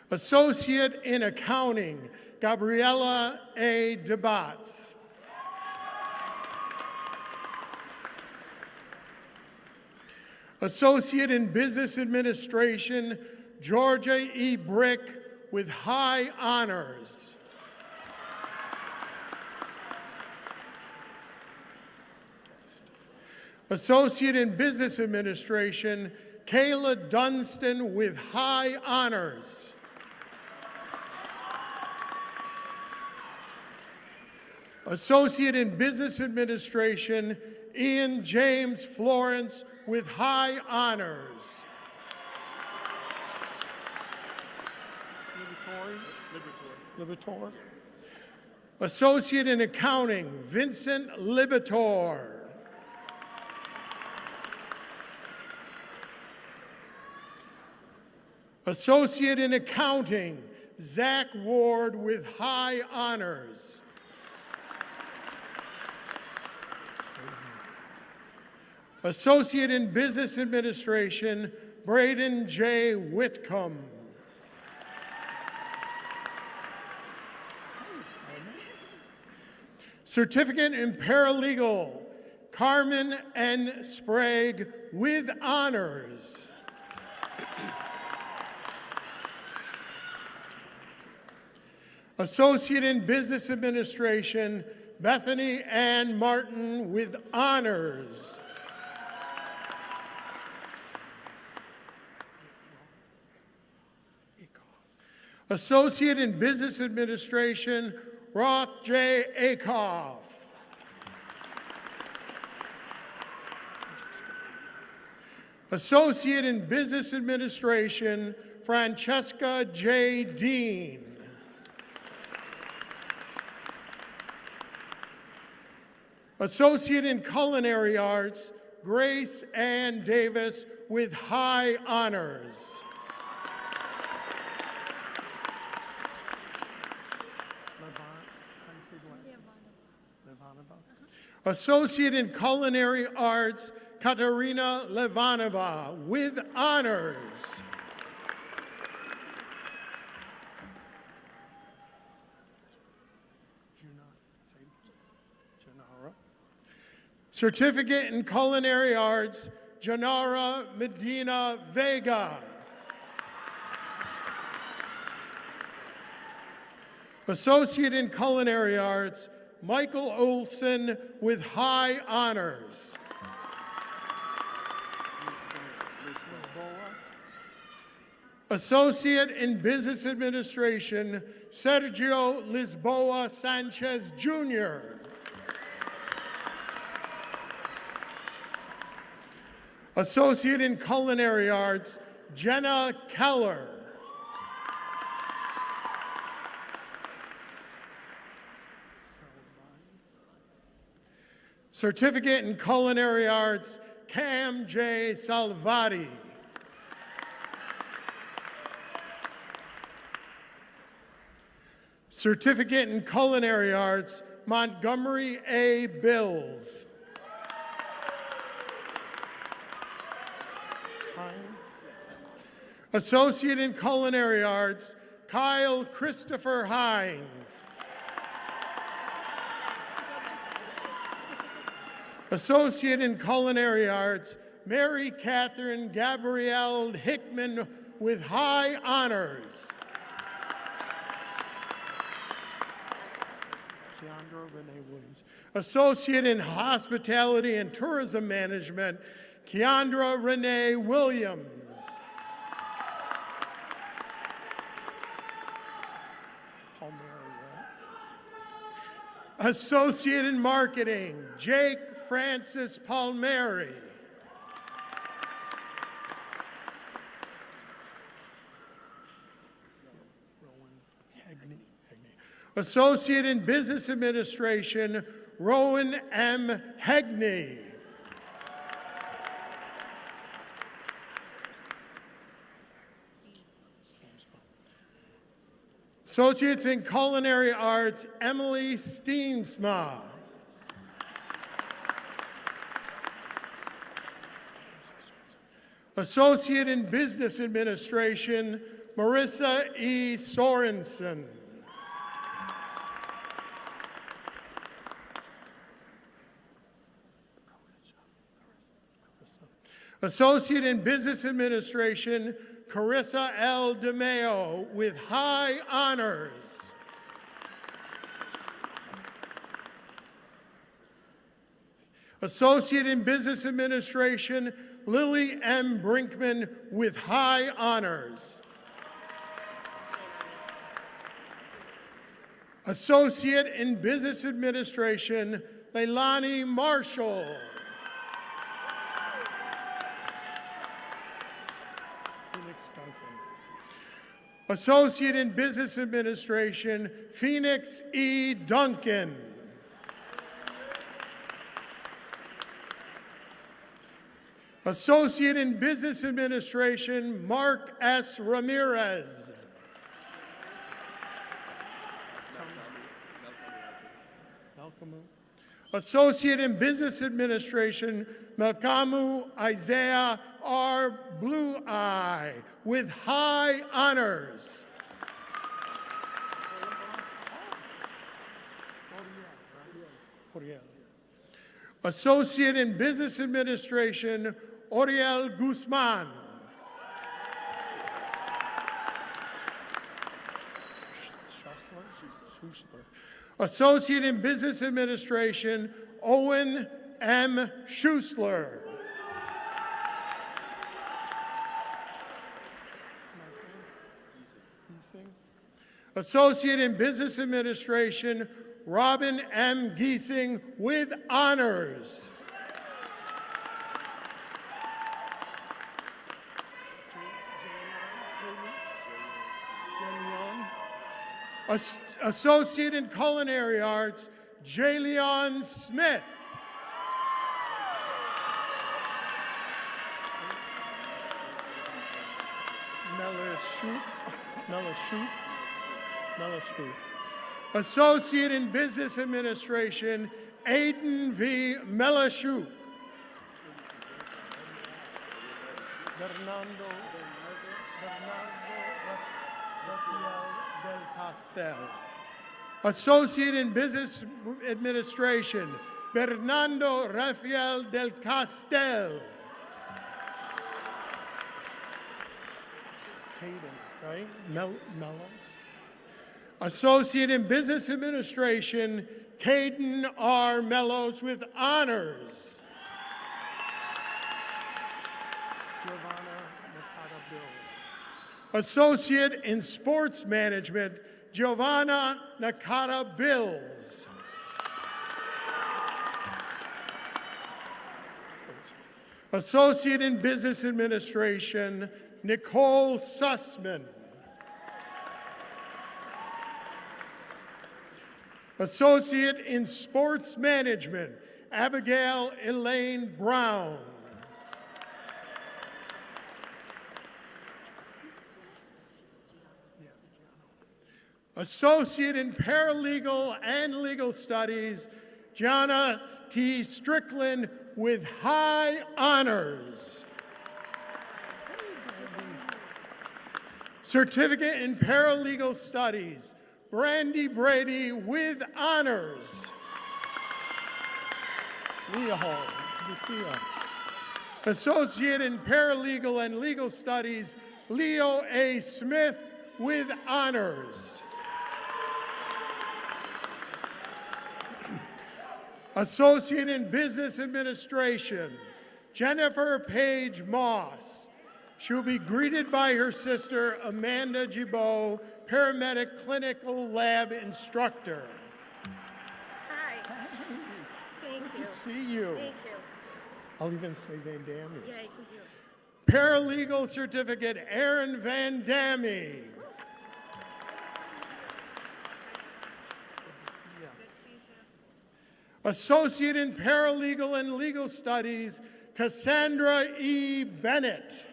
Associate in Accounting, Gabriella A. DeBatz. Associate in Business Administration, Georgia E. Brick with high honors. Associate in Business Administration, Kayla Dunstan with high honors. Associate in Business Administration, Ian James Florence with high honors. Libator. Associate in Accounting, Vincent Libator. Associate in Accounting, Zach Ward with high honors. Associate in Business Administration, Braden J. Whitcomb. Certificate in Paralegal, Carmen N. Sprague with honors. Associate in Business Administration, Bethany Ann Martin with honors. Associate in Business Administration, Roth J. Akoff. Associate in Business Administration, Francesca J. Dean. Associate in Culinary Arts, Grace Ann Davis with high honors. Associate in Culinary Arts, Katerina Levanova with honors. Certificate in Culinary Arts, Janara Medina Vega. Associate in Culinary Arts, Michael Olson with high honors. Associate in Business Administration, Sergio Lisboa Sanchez, Jr. Associate in Culinary Arts, Jenna Keller. Certificate in Culinary Arts, Cam J. Salvati. Certificate in Culinary Arts, Montgomery A. Bills. Associate in Culinary Arts, Kyle Christopher Hines. Associate in Culinary Arts, Mary Catherine Gabrielle Hickman with high honors. Keandra Renee Williams. Associate in Hospitality and Tourism Management, Keandra Renee Williams. Associate in Marketing, Jake Francis Palmieri. Associate in Business Administration, Rowan M. Hegney. Associates in Culinary Arts, Emily Steensma. Associate in Business Administration, Marissa E. Sorensen. Associate in Business Administration, Carissa L. DeMeo with high honors. Associate in Business Administration, Lily M. Brinkman with high honors. Associate in Business Administration, Leilani Marshall. Associate in Business Administration, Phoenix E. Duncan. Associate in Business Administration, Mark S. Ramirez. Associate in Business Administration, Malkamu Isaiah R. Blue Eye with high honors. Associate in Business Administration, Oriel Guzman. Associate in Business Administration, Owen M. Schussler. Associate in Business Administration, Robin M. Giesing with honors. Associate in Culinary Arts, Jalion Smith. Associate in Business Administration, Aiden V. Melashuk. Bernardo Rafael del Castel. Associate in Business Administration, Bernardo Rafael del Castel. Hayden, right? Mellos. Associate in Business Administration, Caden R. Mellos with honors. Giovanna Nakata Bills. Associate in Sports Management, Giovanna Nakata Bills. Associate in Business Administration, Nicole Sussman. Associate in Sports Management, Abigail Elaine Brown. Associate in Paralegal and Legal Studies, Gianna T. Strickland with high honors. Certificate in Paralegal Studies, Brandy Brady with honors. Leo, Lucia. Associate in Paralegal and Legal Studies, Leo A. Smith with honors. Associate in Business Administration, Jennifer Page Moss. She will be greeted by her sister, Amanda Gibault, paramedic clinical lab instructor. Hi. Thank you. Good to see you. Thank you. I'll even say Van Damme. Yeah, you can do it. Paralegal certificate, Aaron Van Damme. Associate in Paralegal and Legal Studies, Cassandra E. Bennett.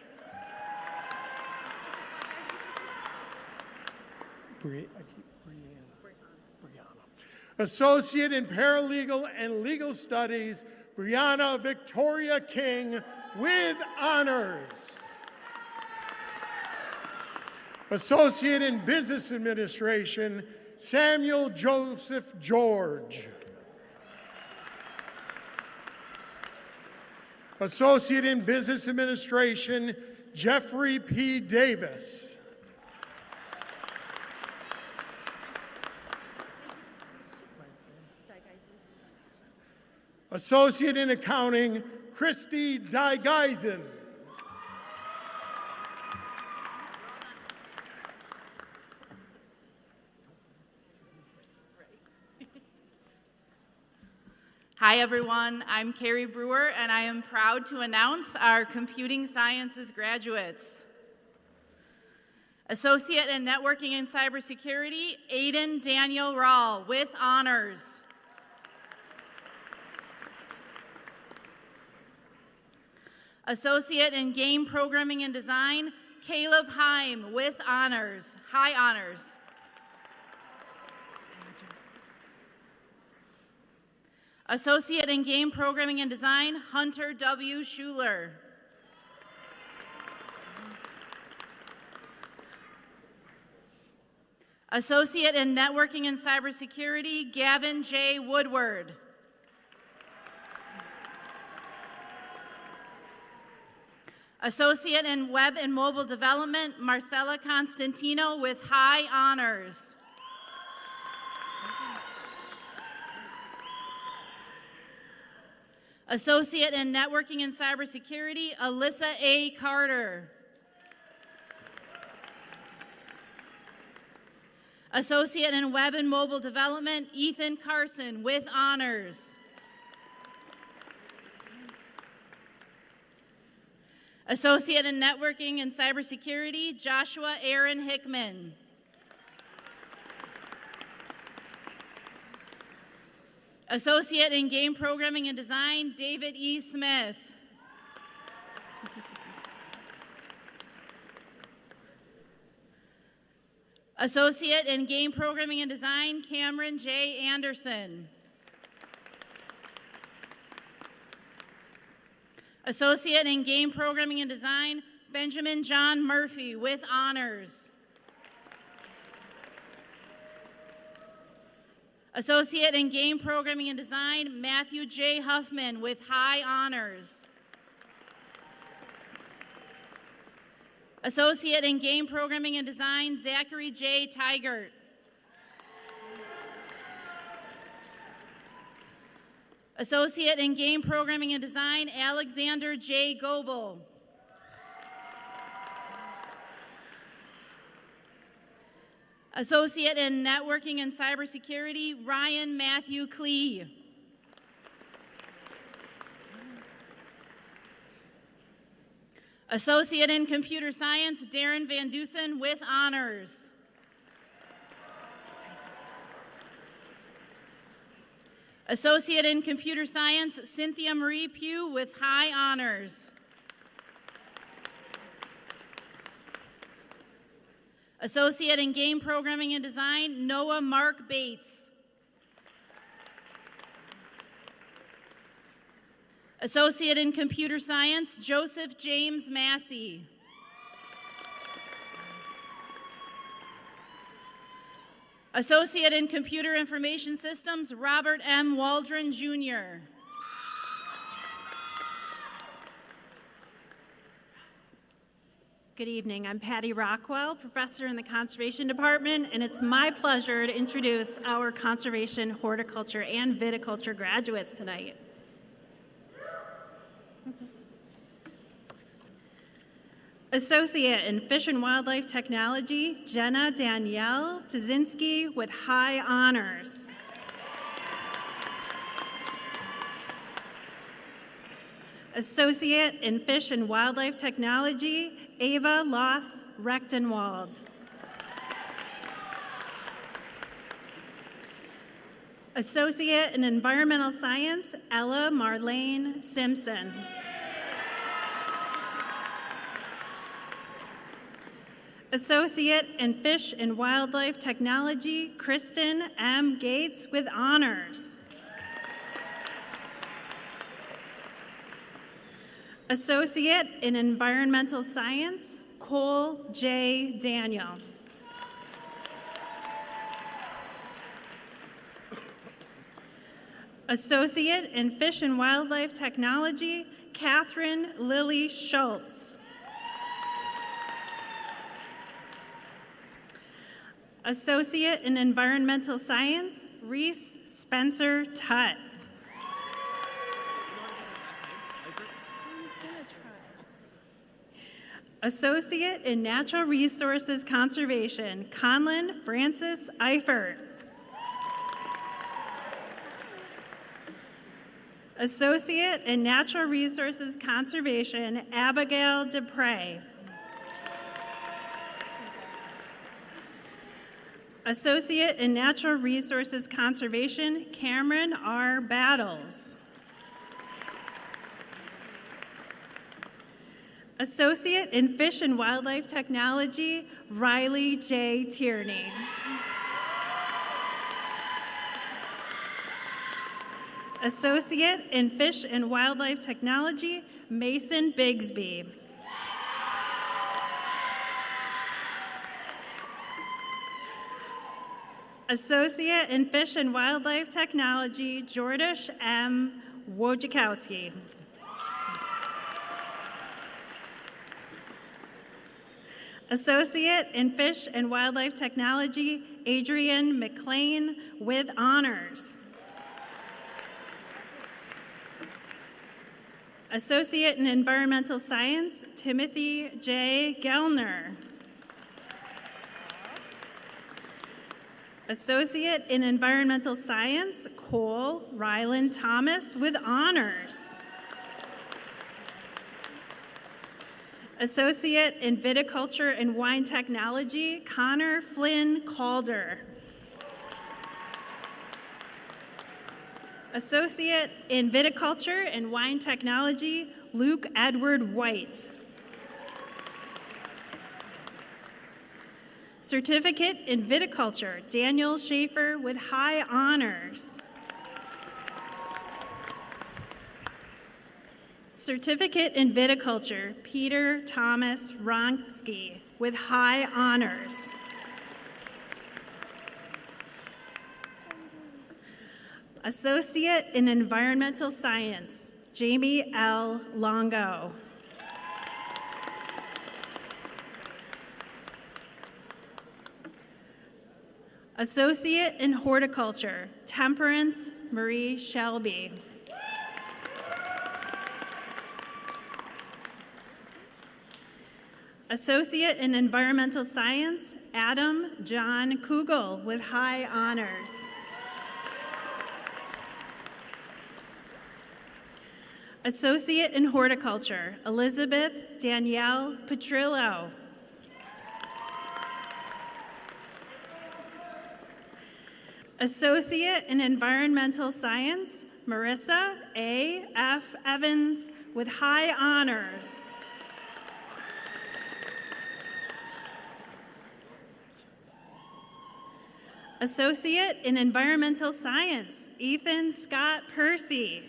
Brianna. Associate in Paralegal and Legal Studies, Brianna Victoria King with honors. Associate in Business Administration, Samuel Joseph George. Associate in Business Administration, Jeffrey P. Davis. Associate in Accounting, Christy Dygeisen. Hi everyone, I'm Carrie Brewer and I am proud to announce our Computing Sciences graduates. Associate in Networking and Cybersecurity, Aiden Daniel Rawl with honors. Associate in Game Programming and Design, Caleb Heim with honors, high honors. Associate in Game Programming and Design, Hunter W. Schuler. Associate in Networking and Cybersecurity, Gavin J. Woodward. Associate in Web and Mobile Development, Marcella Constantino with high honors. Associate in Networking and Cybersecurity, Alyssa A. Carter. Associate in Web and Mobile Development, Ethan Carson with honors. Associate in Networking and Cybersecurity, Joshua Aaron Hickman. Associate in Game Programming and Design, David E. Smith. Associate in Game Programming and Design, Cameron J. Anderson. Associate in Game Programming and Design, Benjamin John Murphy with honors. Associate in Game Programming and Design, Matthew J. Huffman with high honors. Associate in Game Programming and Design, Zachary J. Tigert. Associate in Game Programming and Design, Alexander J. Goebel. Associate in Networking and Cybersecurity, Ryan Matthew Klee. Associate in Computer Science, Darren Van Dusen with honors. Associate in Computer Science, Cynthia Marie Pugh with high honors. Associate in Game Programming and Design, Noah Mark Bates. Associate in Computer Science, Joseph James Massey. Associate in Computer Information Systems, Robert M. Waldron, Jr. Good evening. I'm Patty Rockwell, professor in the Conservation Department, and it's my pleasure to introduce our Conservation, Horticulture, and Viticulture graduates tonight. Associate in Fish and Wildlife Technology, Jenna Danielle Tazinski with high honors. Associate in Fish and Wildlife Technology, Ava Loss Rechtenwald. Associate in Environmental Science, Ella Marlene Simpson. Associate in Fish and Wildlife Technology, Kristen M. Gates with honors. Associate in Environmental Science, Cole J. Daniel. Associate in Fish and Wildlife Technology, Catherine Lily Schultz. Associate in Environmental Science, Reese Spencer Tutt. Associate in Natural Resources Conservation, Conlon Francis Eifert. Associate in Natural Resources Conservation, Abigail Dupre. Associate in Natural Resources Conservation, Cameron R. Battles. Associate in Fish and Wildlife Technology, Riley J. Tierney. Associate in Fish and Wildlife Technology, Mason Bigsby. Associate in Fish and Wildlife Technology, Jordish M. Wojciechowski. Associate in Fish and Wildlife Technology, Adrian McLean with honors. Associate in Environmental Science, Timothy J. Gellner. Associate in Environmental Science, Cole Ryland Thomas with honors. Associate in Viticulture and Wine Technology, Connor Flynn Calder. Associate in Viticulture and Wine Technology, Luke Edward White. Certificate in Viticulture, Daniel Schaefer with high honors. Certificate in Viticulture, Peter Thomas Ronksky with high honors. Associate in Environmental Science, Jamie L. Longo. Associate in Horticulture, Temperance Marie Shelby. Associate in Environmental Science, Adam John Kugel with high honors. Associate in Horticulture, Elizabeth Danielle Petrillo. Associate in Environmental Science, Marissa A. F. Evans with high honors. Associate in Environmental Science, Ethan Scott Percy.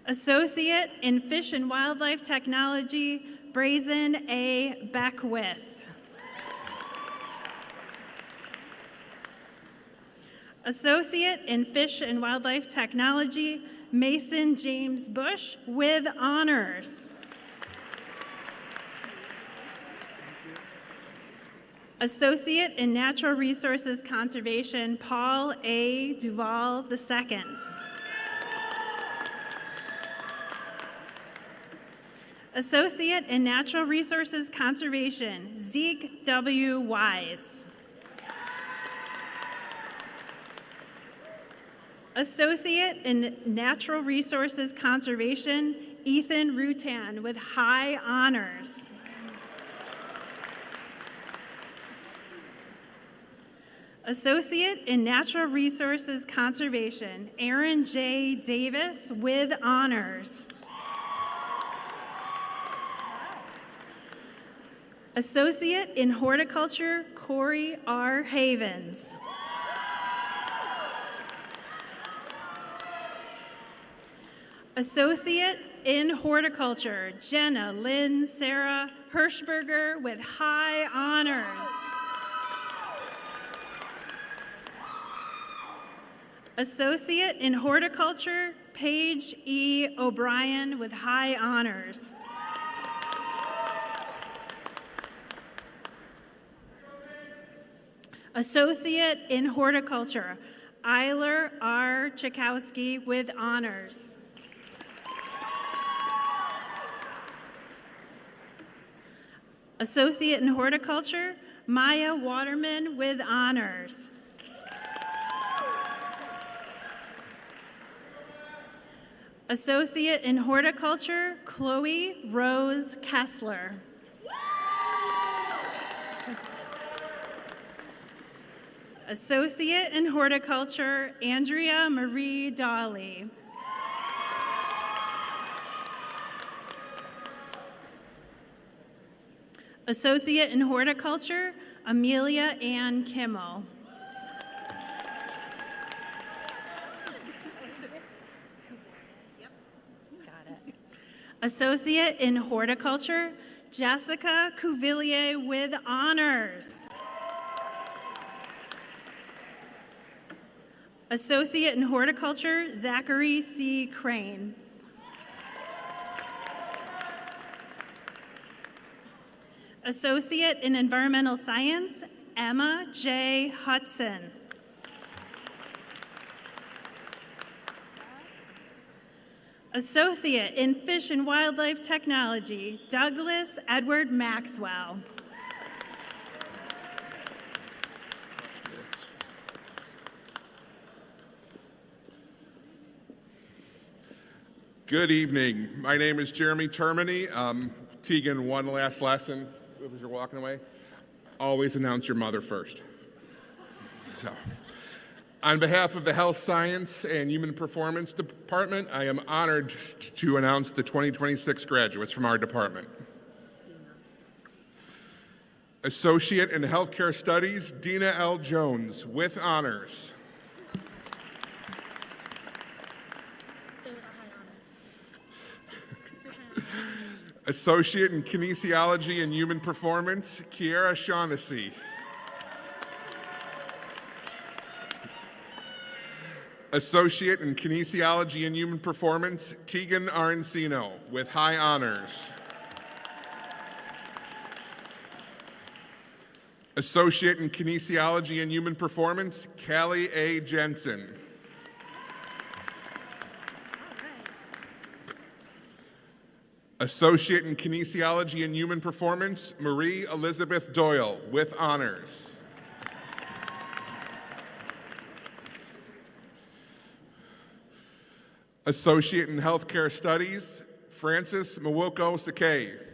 Associate in Fish and Wildlife Technology, Brazen A. Beckwith. Associate in Fish and Wildlife Technology, Mason James Bush with honors. Associate in Natural Resources Conservation, Paul A. Duval II. Associate in Natural Resources Conservation, Zeke W. Wise. Associate in Natural Resources Conservation, Ethan Rutan with high honors. Associate in Natural Resources Conservation, Aaron J. Davis with honors. Associate in Horticulture, Corey R. Havens. Associate in Horticulture, Jenna Lynn Sarah Hirschberger with high honors. Associate in Horticulture, Paige E. O'Brien with high honors. Associate in Horticulture, Eiler R. Chakowski with honors. Associate in Horticulture, Maya Waterman with honors. Associate in Horticulture, Chloe Rose Kessler. Associate in Horticulture, Andrea Marie Dolly. Associate in Horticulture, Amelia Ann Kimmel. Associate in Horticulture, Jessica Cuvillier with honors. Associate in Horticulture, Zachary C. Crane. Associate in Environmental Science, Emma J. Hudson. Associate in Fish and Wildlife Technology, Douglas Edward Maxwell. Good evening. My name is Jeremy Termini. Tegan, one last lesson as you're walking away. Always announce your mother first. So, on behalf of the Health Science and Human Performance Department, I am honored to announce the 2026 graduates from our department. Associate in Healthcare Studies, Dina L. Jones, with honors. Associate in Kinesiology and Human Performance, Kiera Shaughnessy. Associate in Kinesiology and Human Performance, Tegan Arancino, with high honors. Associate in Kinesiology and Human Performance, Callie A. Jensen. Associate in Kinesiology and Human Performance, Marie Elizabeth Doyle, with honors. Associate in Healthcare Studies, Francis Mwoko Sakay.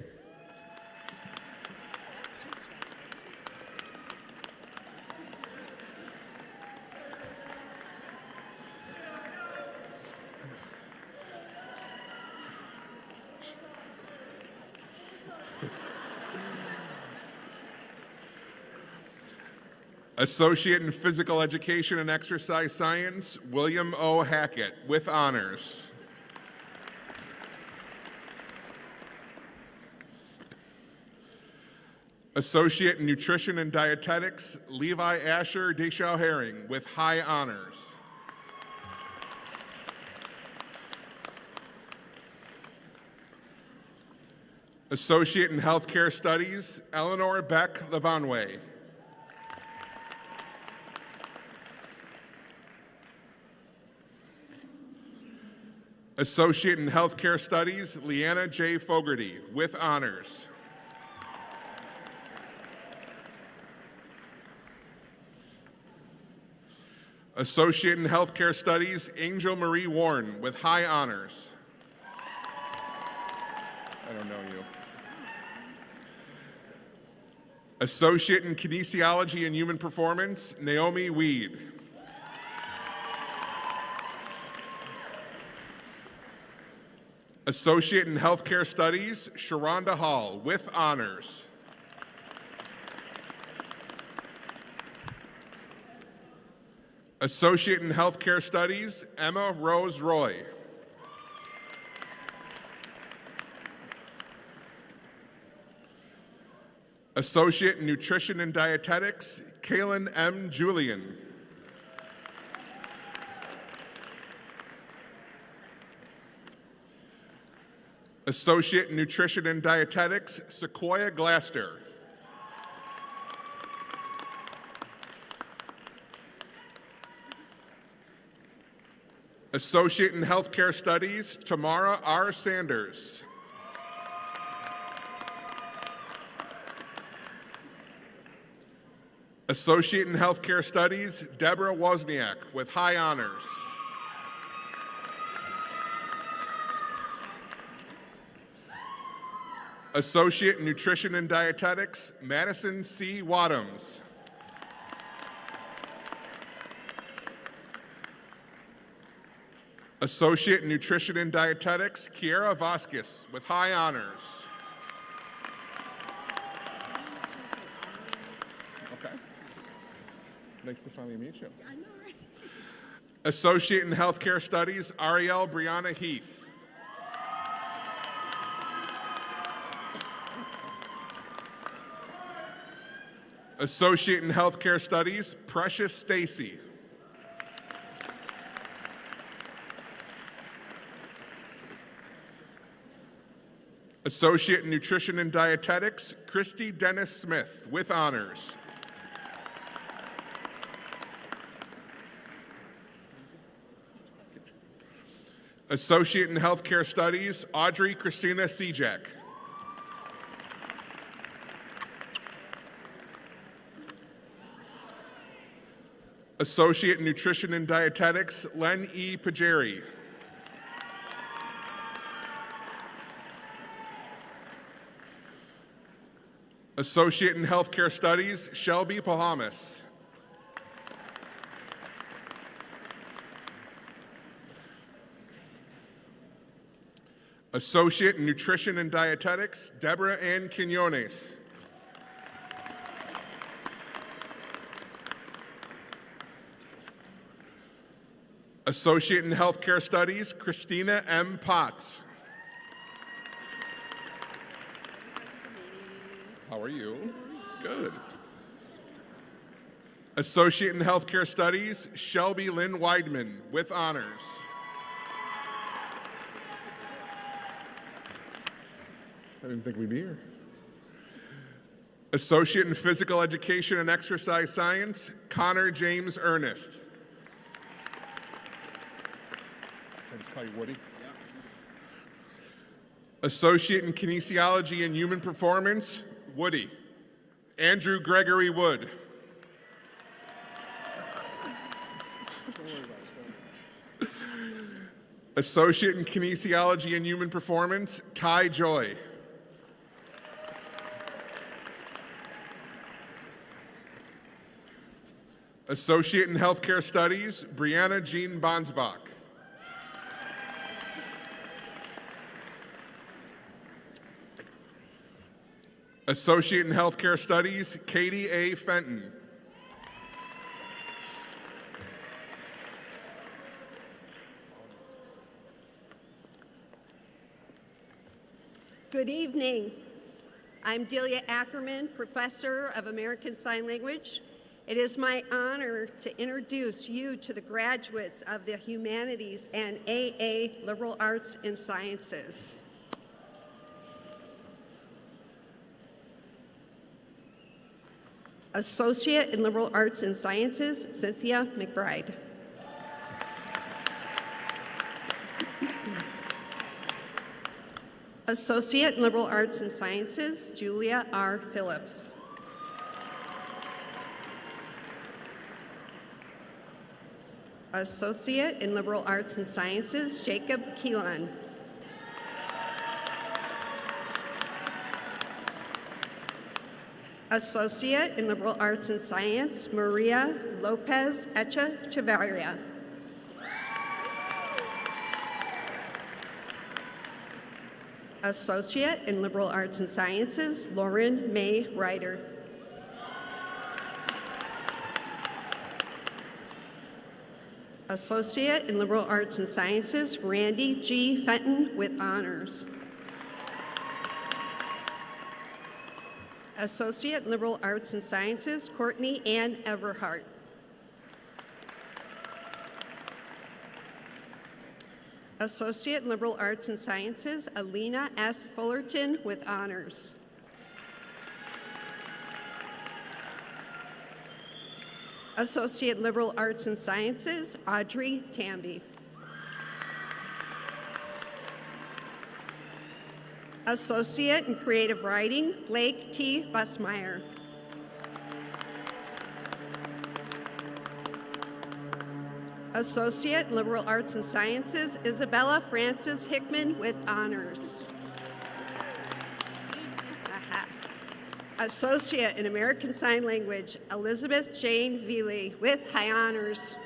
Associate in Physical Education and Exercise Science, William O. Hackett, with honors. Associate in Nutrition and Dietetics, Levi Asher Deschaux Herring, with high honors. Associate in Healthcare Studies, Eleanor Beck Levanway. Associate in Healthcare Studies, Leanna J. Fogarty, with honors. Associate in Healthcare Studies, Angel Marie Warren, with high honors. I don't know you. Associate in Kinesiology and Human Performance, Naomi Weed. Associate in Healthcare Studies, Sharonda Hall, with honors. Associate in Healthcare Studies, Emma Rose Roy. Associate in Nutrition and Dietetics, Kaylin M. Julian. Associate in Nutrition and Dietetics, Sequoia Glaster. Associate in Healthcare Studies, Tamara R. Sanders. Associate in Healthcare Studies, Deborah Wozniak, with high honors. Associate in Nutrition and Dietetics, Madison C. Wadhams. Associate in Nutrition and Dietetics, Kiera Vasquez, with high honors. Okay. Nice to finally meet you. I know, right? Associate in Healthcare Studies, Ariel Brianna Heath. Associate in Healthcare Studies, Precious Stacy. Associate in Nutrition and Dietetics, Christy Dennis Smith, with honors. Associate in Healthcare Studies, Audrey Christina Sejak. Associate in Nutrition and Dietetics, Len E. Pajeri. Associate in Healthcare Studies, Shelby Pahamas. Associate in Nutrition and Dietetics, Deborah Ann Quinones. Associate in Healthcare Studies, Christina M. Potts. How are you? Good. Associate in Healthcare Studies, Shelby Lynn Weidman, with honors. I didn't think we'd be here. Associate in Physical Education and Exercise Science, Connor James Ernest. Can I just call you Woody? Yeah. Associate in Kinesiology and Human Performance, Woody. Andrew Gregory Wood. Associate in Kinesiology and Human Performance, Ty Joy. Associate in Healthcare Studies, Brianna Jean Bonsbach. Associate in Healthcare Studies, Katie A. Fenton. Good evening. I'm Delia Ackerman, Professor of American Sign Language. It is my honor to introduce you to the graduates of the Humanities and AA Liberal Arts and Sciences. Associate in Liberal Arts and Sciences, Cynthia McBride. Associate in Liberal Arts and Sciences, Julia R. Phillips. Associate in Liberal Arts and Sciences, Jacob Keelan. Associate in Liberal Arts and Science, Maria Lopez Echevarria. Associate in Liberal Arts and Sciences, Lauren May Ryder. Associate in Liberal Arts and Sciences, Randy G. Fenton, with honors. Associate in Liberal Arts and Sciences, Courtney Ann Everhart. Associate in Liberal Arts and Sciences, Alina S. Fullerton, with honors. Associate in Liberal Arts and Sciences, Audrey Tamby. Associate in Creative Writing, Blake T. Busmeyer. Associate in Liberal Arts and Sciences, Isabella Frances Hickman, with honors. Associate in American Sign Language, Elizabeth Jane Veely, with high honors.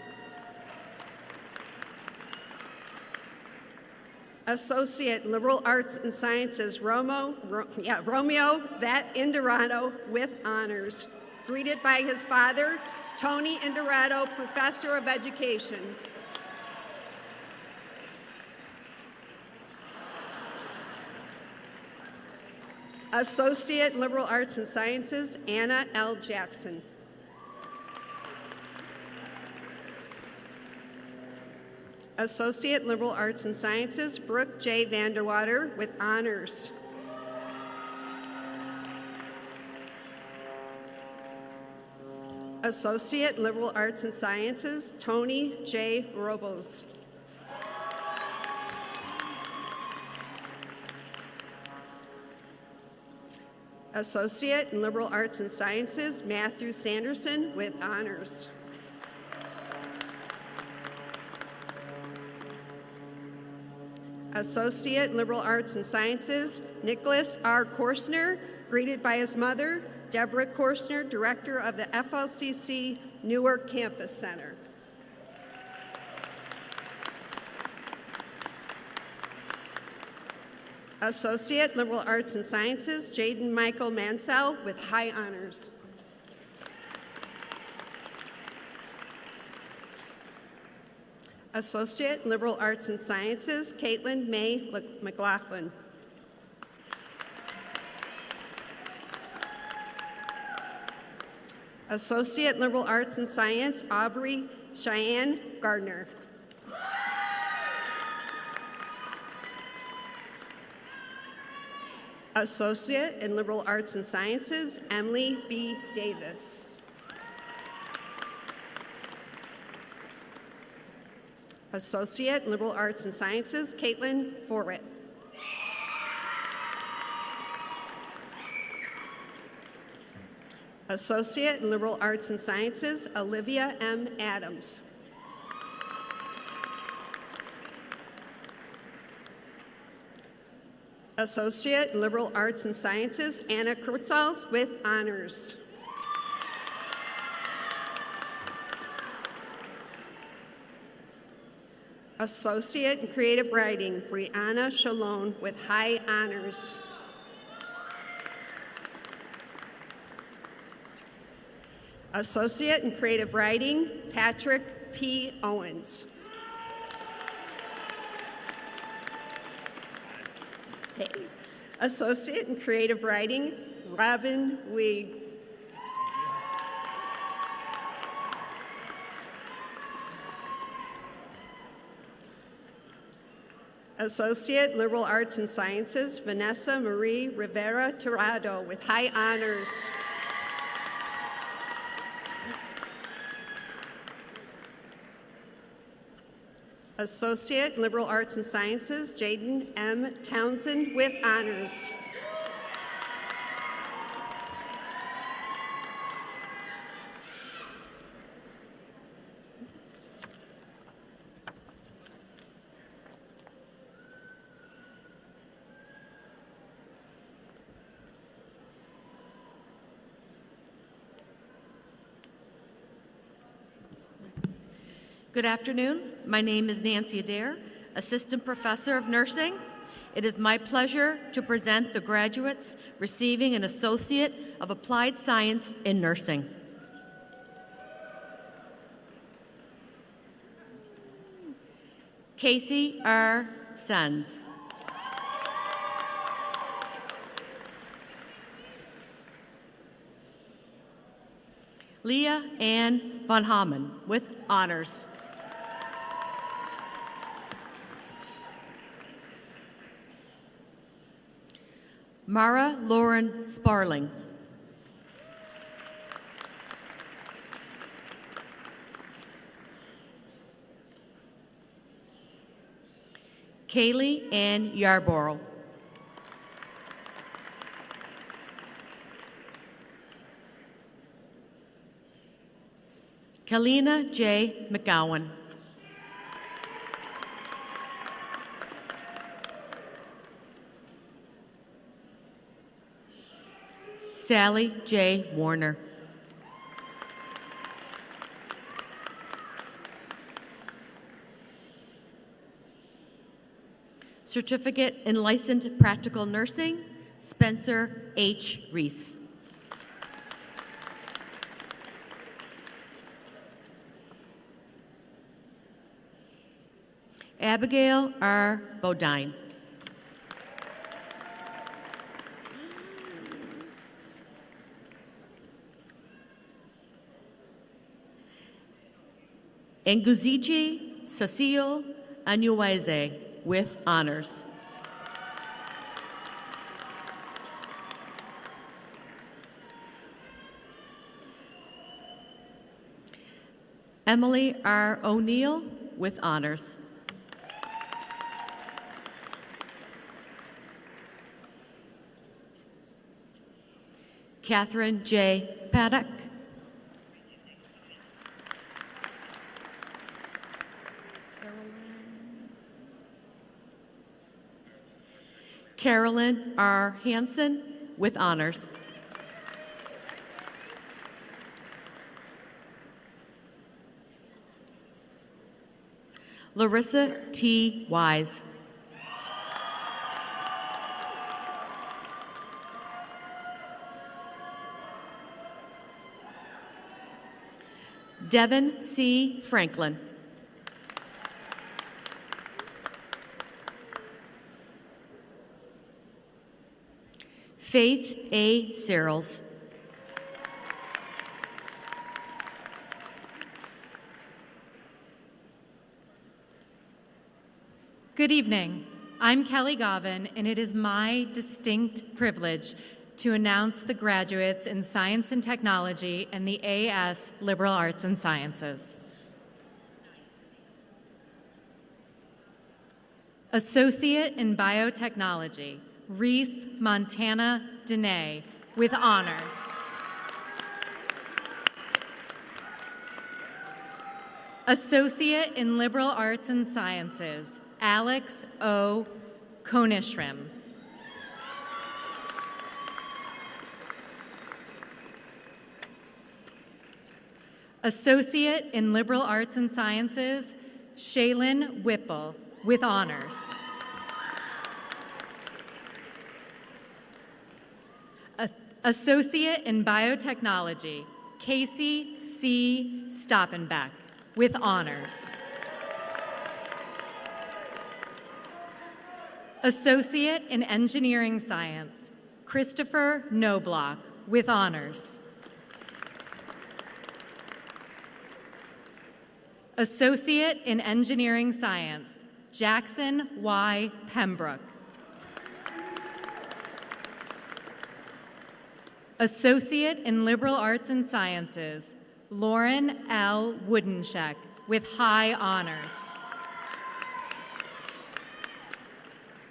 Associate in Liberal Arts and Sciences, Romeo Vet Indurato, with honors. Greeted by his father, Tony Indurato, Professor of Education. Associate in Liberal Arts and Sciences, Anna L. Jackson. Associate in Liberal Arts and Sciences, Brooke J. Vanderwater, with honors. Associate in Liberal Arts and Sciences, Tony J. Robles. Associate in Liberal Arts and Sciences, Matthew Sanderson with honors. Associate in Liberal Arts and Sciences, Nicholas R. Korsner, greeted by his mother, Deborah Korsner, Director of the FLCC Newark Campus Center. Associate Liberal Arts and Sciences, Jaden Michael Mansell with high honors. Associate Liberal Arts and Sciences, Caitlin May McLaughlin. Associate Liberal Arts and Science, Aubrey Cheyenne Gardner. Associate in Liberal Arts and Sciences, Emily B. Davis. Associate in Liberal Arts and Sciences, Caitlin Forwett. Associate in Liberal Arts and Sciences, Olivia M. Adams. Associate in Liberal Arts and Sciences, Anna Kurtzals with honors. Associate in Creative Writing, Brianna Shalone with high honors. Associate in Creative Writing, Patrick P. Owens. Associate in Creative Writing, Robin Weig. Associate Liberal Arts and Sciences, Vanessa Marie Rivera Tirado with high honors. Associate Liberal Arts and Sciences, Jaden M. Townsend with honors. Good afternoon. My name is Nancy Adair, Assistant Professor of Nursing. It is my pleasure to present the graduates receiving an Associate of Applied Science in Nursing. Casey R. Sens. Leah Ann Von Haman with honors. Mara Lauren Sparling. Kaylee Ann Yarborough. Kalina J. McGowan. Sally J. Warner. Certificate in Licensed Practical Nursing, Spencer H. Reese. Abigail R. Bodine. Nguzichi Cecile Anyuweze with honors. Emily R. O'Neill with honors. Catherine J. Paddock. Carolyn R. Hansen with honors. Larissa T. Wise. Devin C. Franklin. Faith A. Searles. Good evening. I'm Kelly Govin, and it is my distinct privilege to announce the graduates in Science and Technology and the AS Liberal Arts and Sciences. Associate in Biotechnology, Reese Montana Dene, with honors. Associate in Liberal Arts and Sciences, Alex O. Konishrim. Associate in Liberal Arts and Sciences, Shaylin Whipple, with honors. Associate in Biotechnology, Casey C. Stoppenbeck, with honors. Associate in Engineering Science, Christopher Knobloch, with honors. Associate in Engineering Science, Jackson Y. Pembroke. Associate in Liberal Arts and Sciences, Lauren L. Woodencheck, with high honors.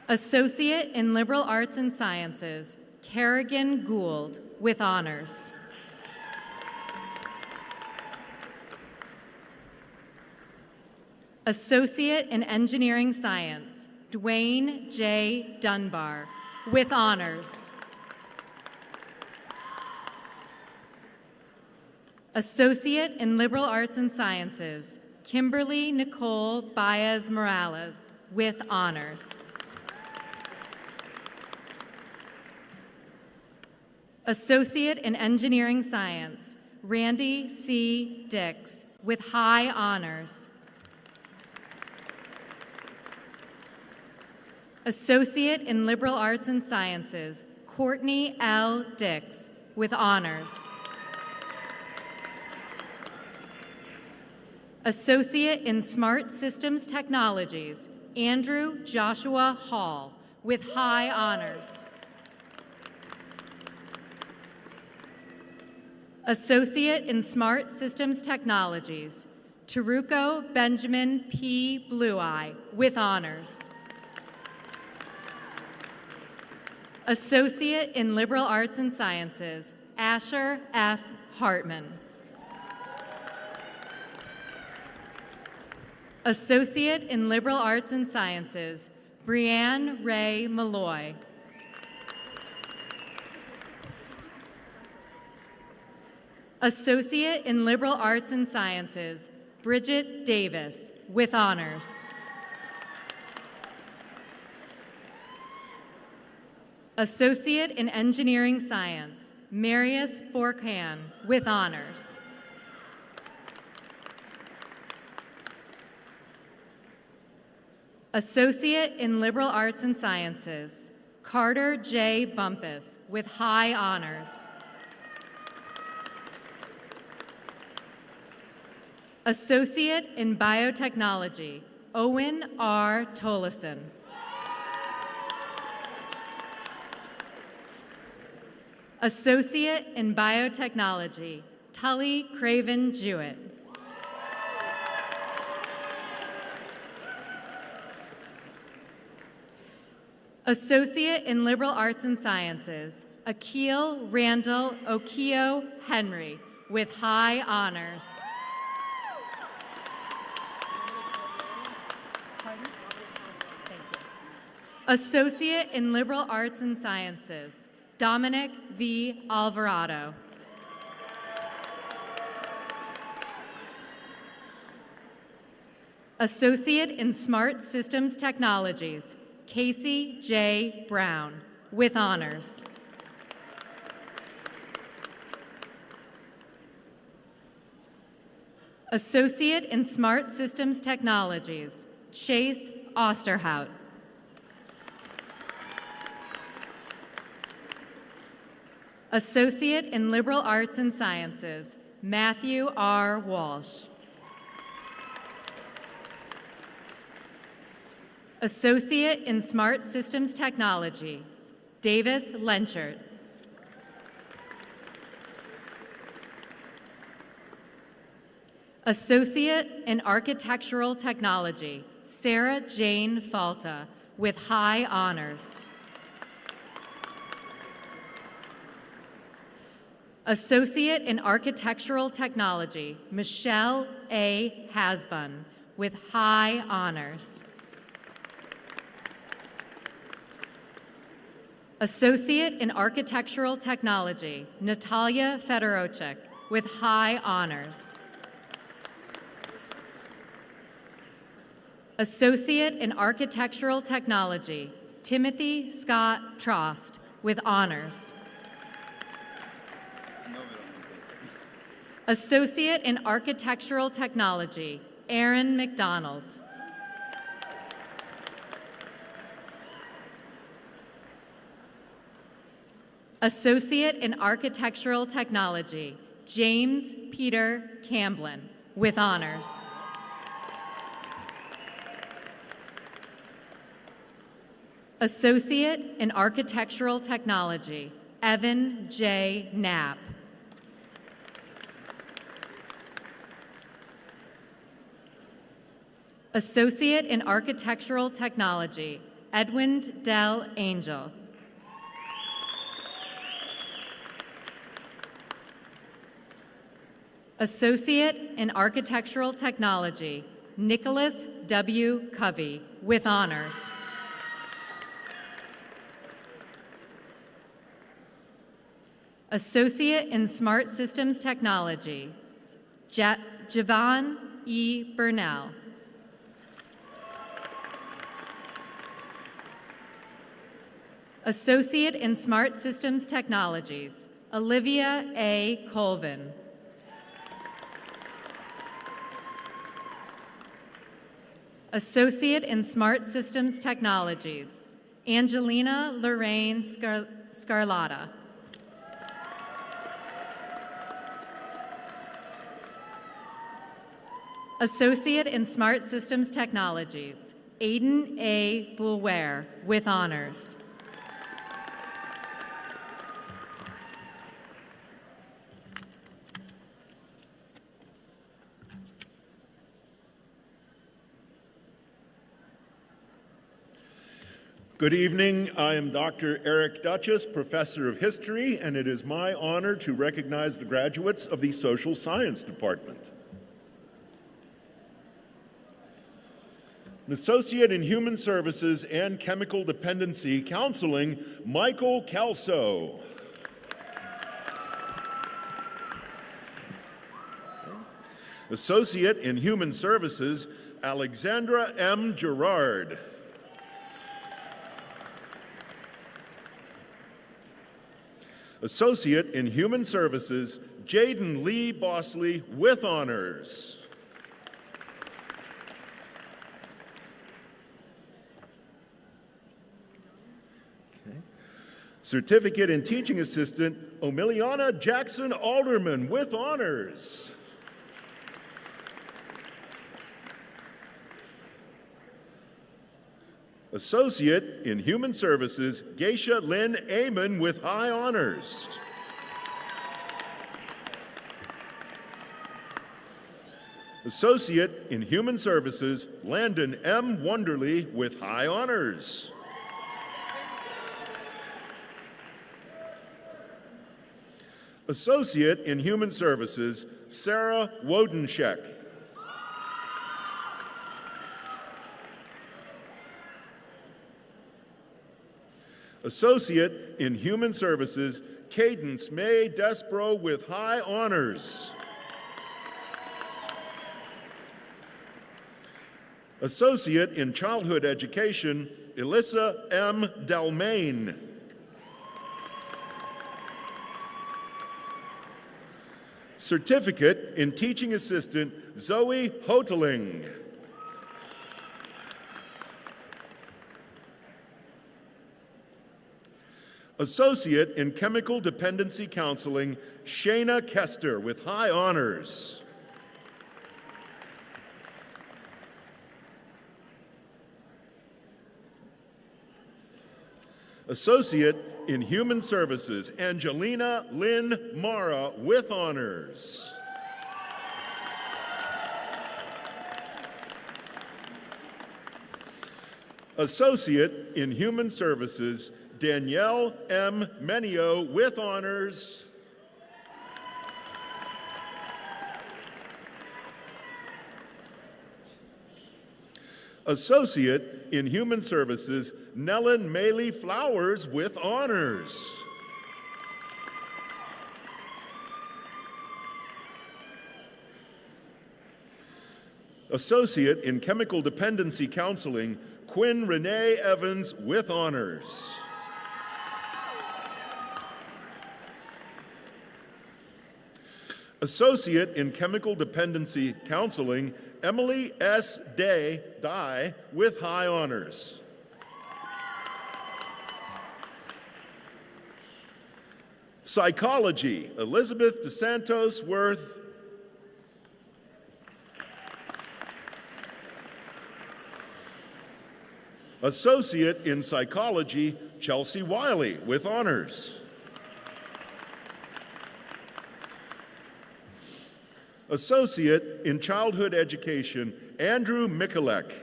Associate in Liberal Arts and Sciences, Kerrigan Gould, with honors. Associate in Engineering Science, Dwayne J. Dunbar, with honors. Associate in Liberal Arts and Sciences, Kimberly Nicole Baez Morales, with honors. Associate in Engineering Science, Randy C. Dix, with high honors. Associate in Liberal Arts and Sciences, Courtney L. Dix, with honors. Associate in Smart Systems Technologies, Andrew Joshua Hall, with high honors. Associate in Smart Systems Technologies, Taruko Benjamin P. Blueye, with honors. Associate in Liberal Arts and Sciences, Asher F. Hartman. Associate in Liberal Arts and Sciences, Brianne Ray Malloy. Associate in Liberal Arts and Sciences, Bridget Davis, with honors. Associate in Engineering Science, Marius Borkan, with honors. Associate in Liberal Arts and Sciences, Carter J. Bumpus, with high honors. Associate in Biotechnology, Owen R. Tolleson. Associate in Biotechnology, Tully Craven Jewett. Associate in Liberal Arts and Sciences, Akil Randall Okio Henry, with high honors. Associate in Liberal Arts and Sciences, Dominic V. Alvarado. Associate in Smart Systems Technologies, Casey J. Brown, with honors. Associate in Smart Systems Technologies, Chase Osterhout. Associate in Liberal Arts and Sciences, Matthew R. Walsh. Associate in Smart Systems Technologies, Davis Lenchert. Associate in Architectural Technology, Sarah Jane Falta, with high honors. Associate in Architectural Technology, Michelle A. Hasbun, with high honors. Associate in Architectural Technology, Natalia Fedorchik, with high honors. Associate in Architectural Technology, Timothy Scott Trost, with honors. Associate in Architectural Technology, Aaron McDonald. Associate in Architectural Technology, James Peter Camblin, with honors. Associate in Architectural Technology, Evan J. Knapp. Associate in Architectural Technology, Edwin Del Angel. Associate in Architectural Technology, Nicholas W. Covey, with honors. Associate in Smart Systems Technology, Javon E. Burnell. Associate in Smart Systems Technologies, Olivia A. Colvin. Associate in Smart Systems Technologies, Angelina Lorraine Scarlata. Associate in Smart Systems Technologies, Aiden A. Boulware, with honors. Good evening. I am Dr. Eric Duchess, Professor of History, and it is my honor to recognize the graduates of the Social Science Department. An Associate in Human Services and Chemical Dependency Counseling, Michael Kelso. Associate in Human Services, Alexandra M. Gerard. Associate in Human Services, Jaden Lee Bosley, with honors. Okay. Certificate in Teaching Assistant, Omiliana Jackson Alderman, with honors. Associate in Human Services, Geisha Lynn Amon, with high honors. Associate in Human Services, Landon M. Wonderly, with high honors. Associate in Human Services, Sarah Wodenschek. Associate in Human Services, Cadence May Despro with high honors. Associate in Childhood Education, Elissa M. Dalmain. Certificate in Teaching Assistant, Zoe Hoteling. Associate in Chemical Dependency Counseling, Shayna Kester with high honors. Associate in Human Services, Angelina Lynn Mara with honors. Associate in Human Services, Danielle M. Menio with honors. Associate in Human Services, Nellen Maley Flowers with honors. Associate in Chemical Dependency Counseling, Quinn Renee Evans with honors. Associate in Chemical Dependency Counseling, Emily S. Dye with high honors. Psychology, Elizabeth DeSantos Worth. Associate in Psychology, Chelsea Wiley with honors. Associate in Childhood Education, Andrew Mikulek.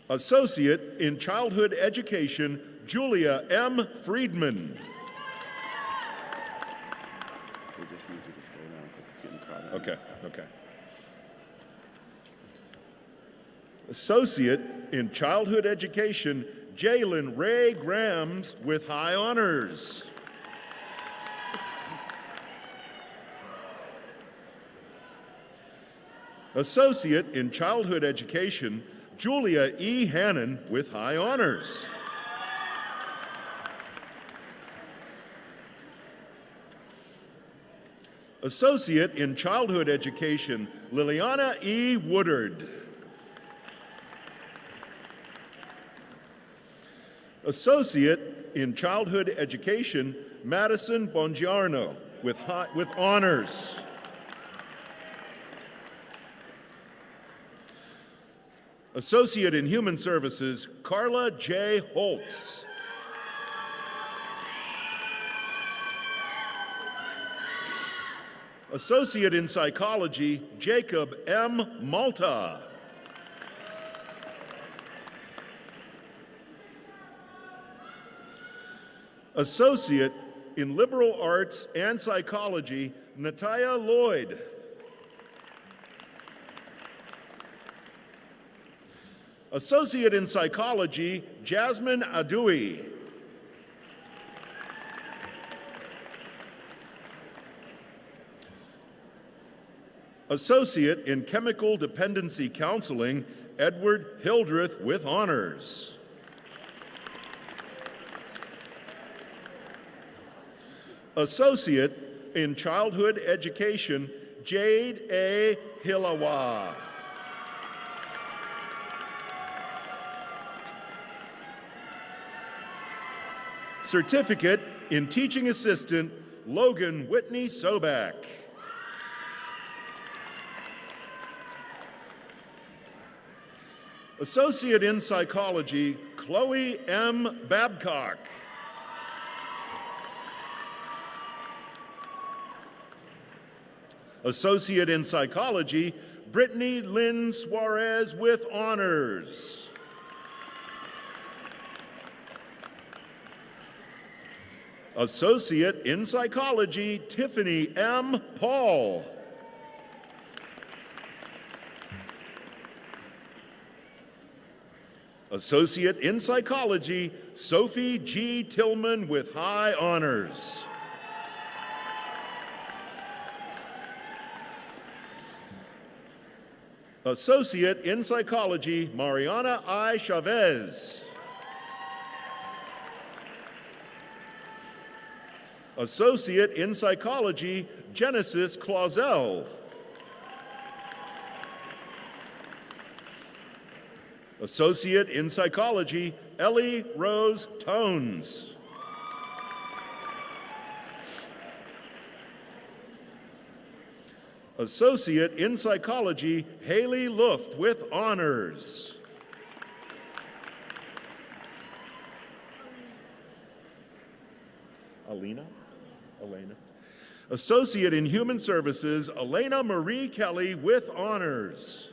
Associate in Childhood Education, Julia M. Friedman. Okay. Associate in Childhood Education, Jalen Ray Grams with high honors. Associate in Childhood Education, Julia E. Hannon with high honors. Associate in Childhood Education, Liliana E. Woodard. Associate in Childhood Education, Madison Bongiorno with honors. Associate in Human Services, Carla J. Holtz. Associate in Psychology, Jacob M. Malta. Associate in Liberal Arts and Psychology, Natalia Lloyd. Associate in Psychology, Jasmine Adui. Associate in Chemical Dependency Counseling, Edward Hildreth with honors. Associate in Childhood Education, Jade A. Hilawa. Certificate in Teaching Assistant, Logan Whitney Sobak. Associate in Psychology, Chloe M. Babcock. Associate in Psychology, Brittany Lynn Suarez with honors. Associate in Psychology, Tiffany M. Paul. Associate in Psychology, Sophie G. Tillman with high honors. Associate in Psychology, Mariana I. Chavez. Associate in Psychology, Genesis Clausel. Associate in Psychology, Ellie Rose Tones. Associate in Psychology, Haley Luft with honors. Elena? Associate in Human Services, Elena Marie Kelly with honors.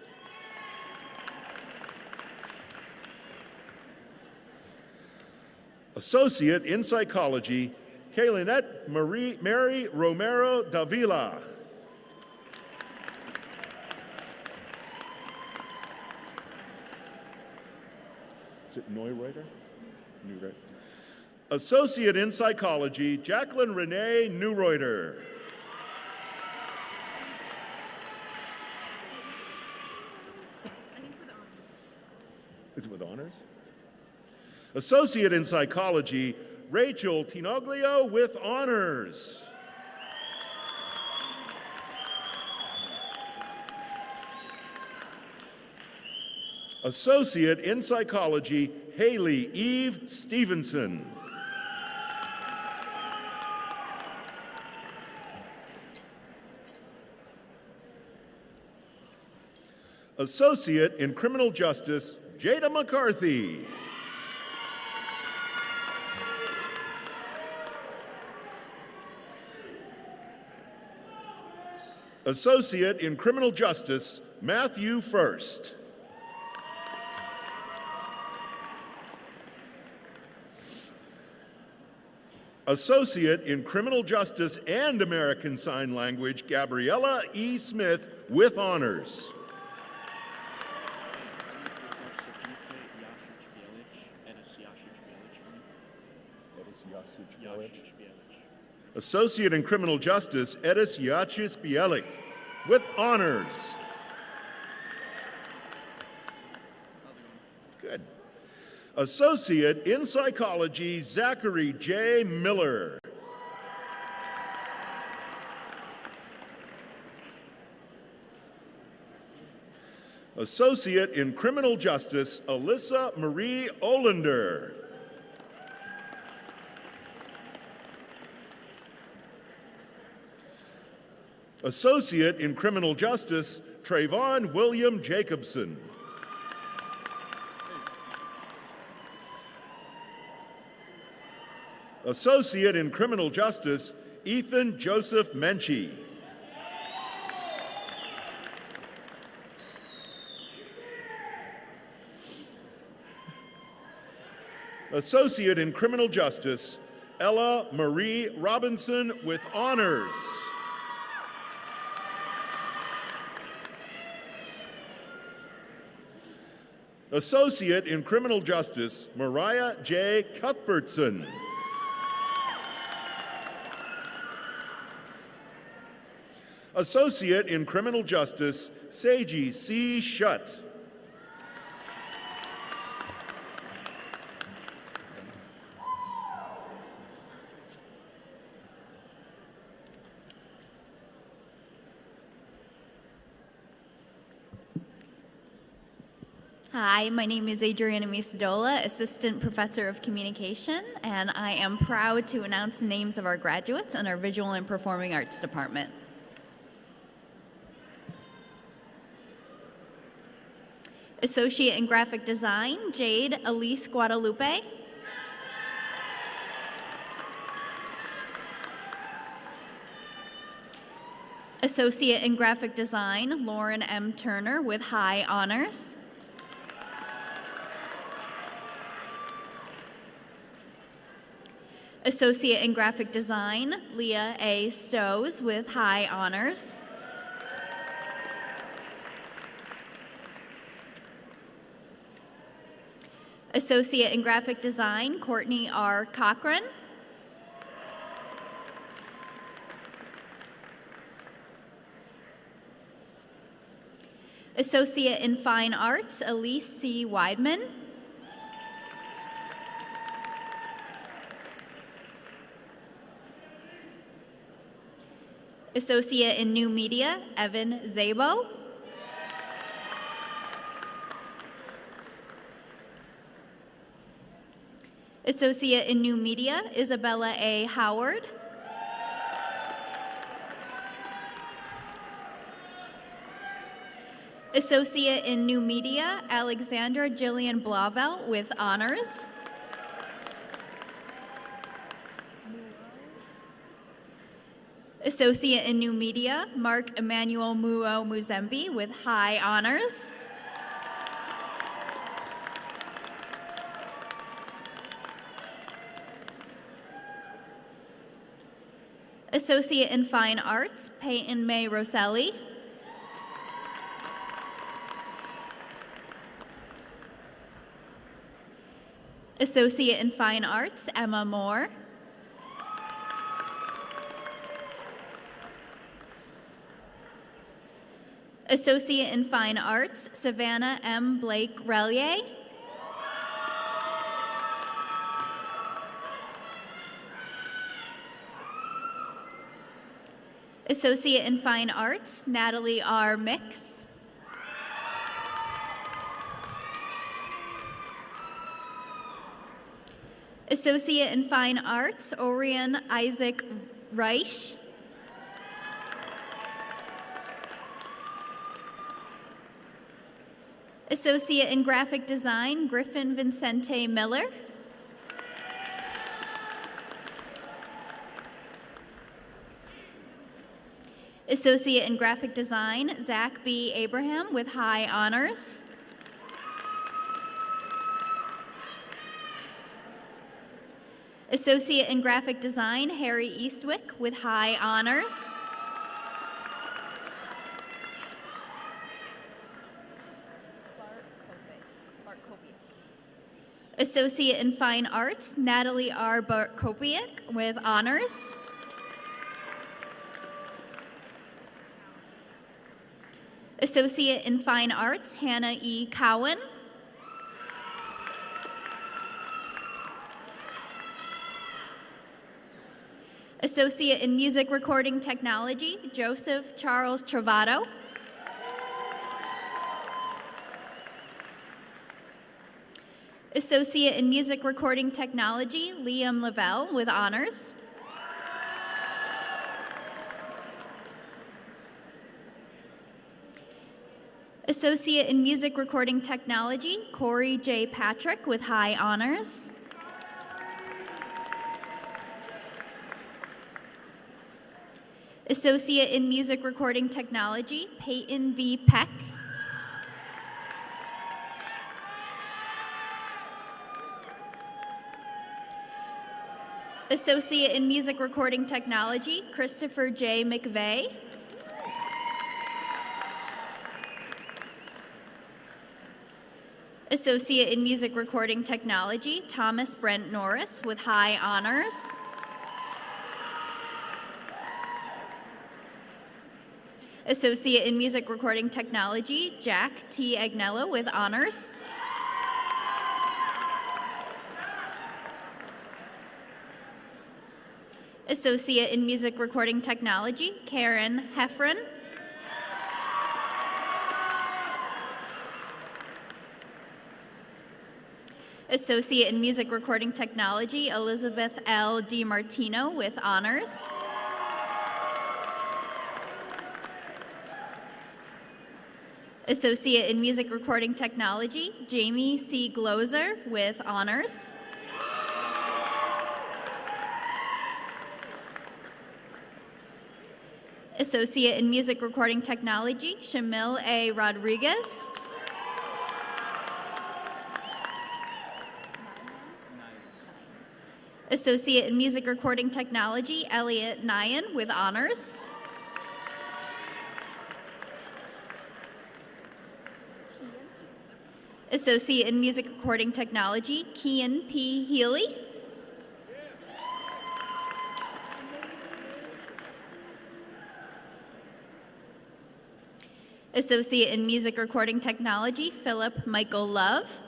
Associate in Psychology, Kaylinette Mary Romero Davila. Is it Neureuter? Neureuter. Associate in Psychology, Jacqueline Renee Neureuter. Is it with honors? Associate in Psychology, Rachel Tinoglio with honors. Associate in Psychology, Haley Eve Stevenson. Associate in Criminal Justice, Jada McCarthy. Associate in Criminal Justice, Matthew First. Associate in Criminal Justice and American Sign Language, Gabriella E. Smith with honors. Associate in Criminal Justice, Edis Yachis Bielik with honors. Good. Associate in Psychology, Zachary J. Miller. Associate in Criminal Justice, Alyssa Marie Olander. Associate in Criminal Justice, Trayvon William Jacobson. Associate in Criminal Justice, Ethan Joseph Menchie. Associate in Criminal Justice, Ella Marie Robinson with honors. Associate in Criminal Justice, Mariah J. Cuthbertson. Associate in Criminal Justice, Seiji C. Shutt. Hi, my name is Adriana Misadola, Assistant Professor of Communication, and I am proud to announce the names of our graduates in our Visual and Performing Arts Department. Associate in Graphic Design, Jade Elise Guadalupe. Associate in Graphic Design, Lauren M. Turner with high honors. Associate in Graphic Design, Leah A. Stows with high honors. Associate in Graphic Design, Courtney R. Cochran. Associate in Fine Arts, Elise C. Weidman. Associate in New Media, Evan Zabo. Associate in New Media, Isabella A. Howard. Associate in New Media, Alexandra Jillian Blavel with honors. Associate in New Media, Mark Emmanuel Muo Muzembe with high honors. Associate in Fine Arts, Peyton May Rosselli. Associate in Fine Arts, Emma Moore. Associate in Fine Arts, Savannah M. Blake Relier. Associate in Fine Arts, Natalie R. Mix. Associate in Fine Arts, Orion Isaac Reich. Associate in Graphic Design, Griffin Vincente Miller. Associate in Graphic Design, Zach B. Abraham with high honors. Associate in Graphic Design, Harry Eastwick with high honors. Associate in Fine Arts, Natalie R. Bartkowiak with honors. Associate in Fine Arts, Hannah E. Cowan. Associate in Music Recording Technology, Joseph Charles Travato. Associate in Music Recording Technology, Liam Lavelle with honors. Associate in Music Recording Technology, Corey J. Patrick with high honors. Associate in Music Recording Technology, Peyton V. Peck. Associate in Music Recording Technology, Christopher J. McVeigh. Associate in Music Recording Technology, Thomas Brent Norris with high honors. Associate in Music Recording Technology, Jack T. Agnello with honors. Associate in Music Recording Technology, Karen Heffron. Associate in Music Recording Technology, Elizabeth L. DiMartino with honors. Associate in Music Recording Technology, Jamie C. Gloser with honors. Associate in Music Recording Technology, Shamil A. Rodriguez. Associate in Music Recording Technology, Elliot Nyan with honors. Associate in Music Recording Technology, Kian P. Healy. Associate in Music Recording Technology, Philip Michael Love.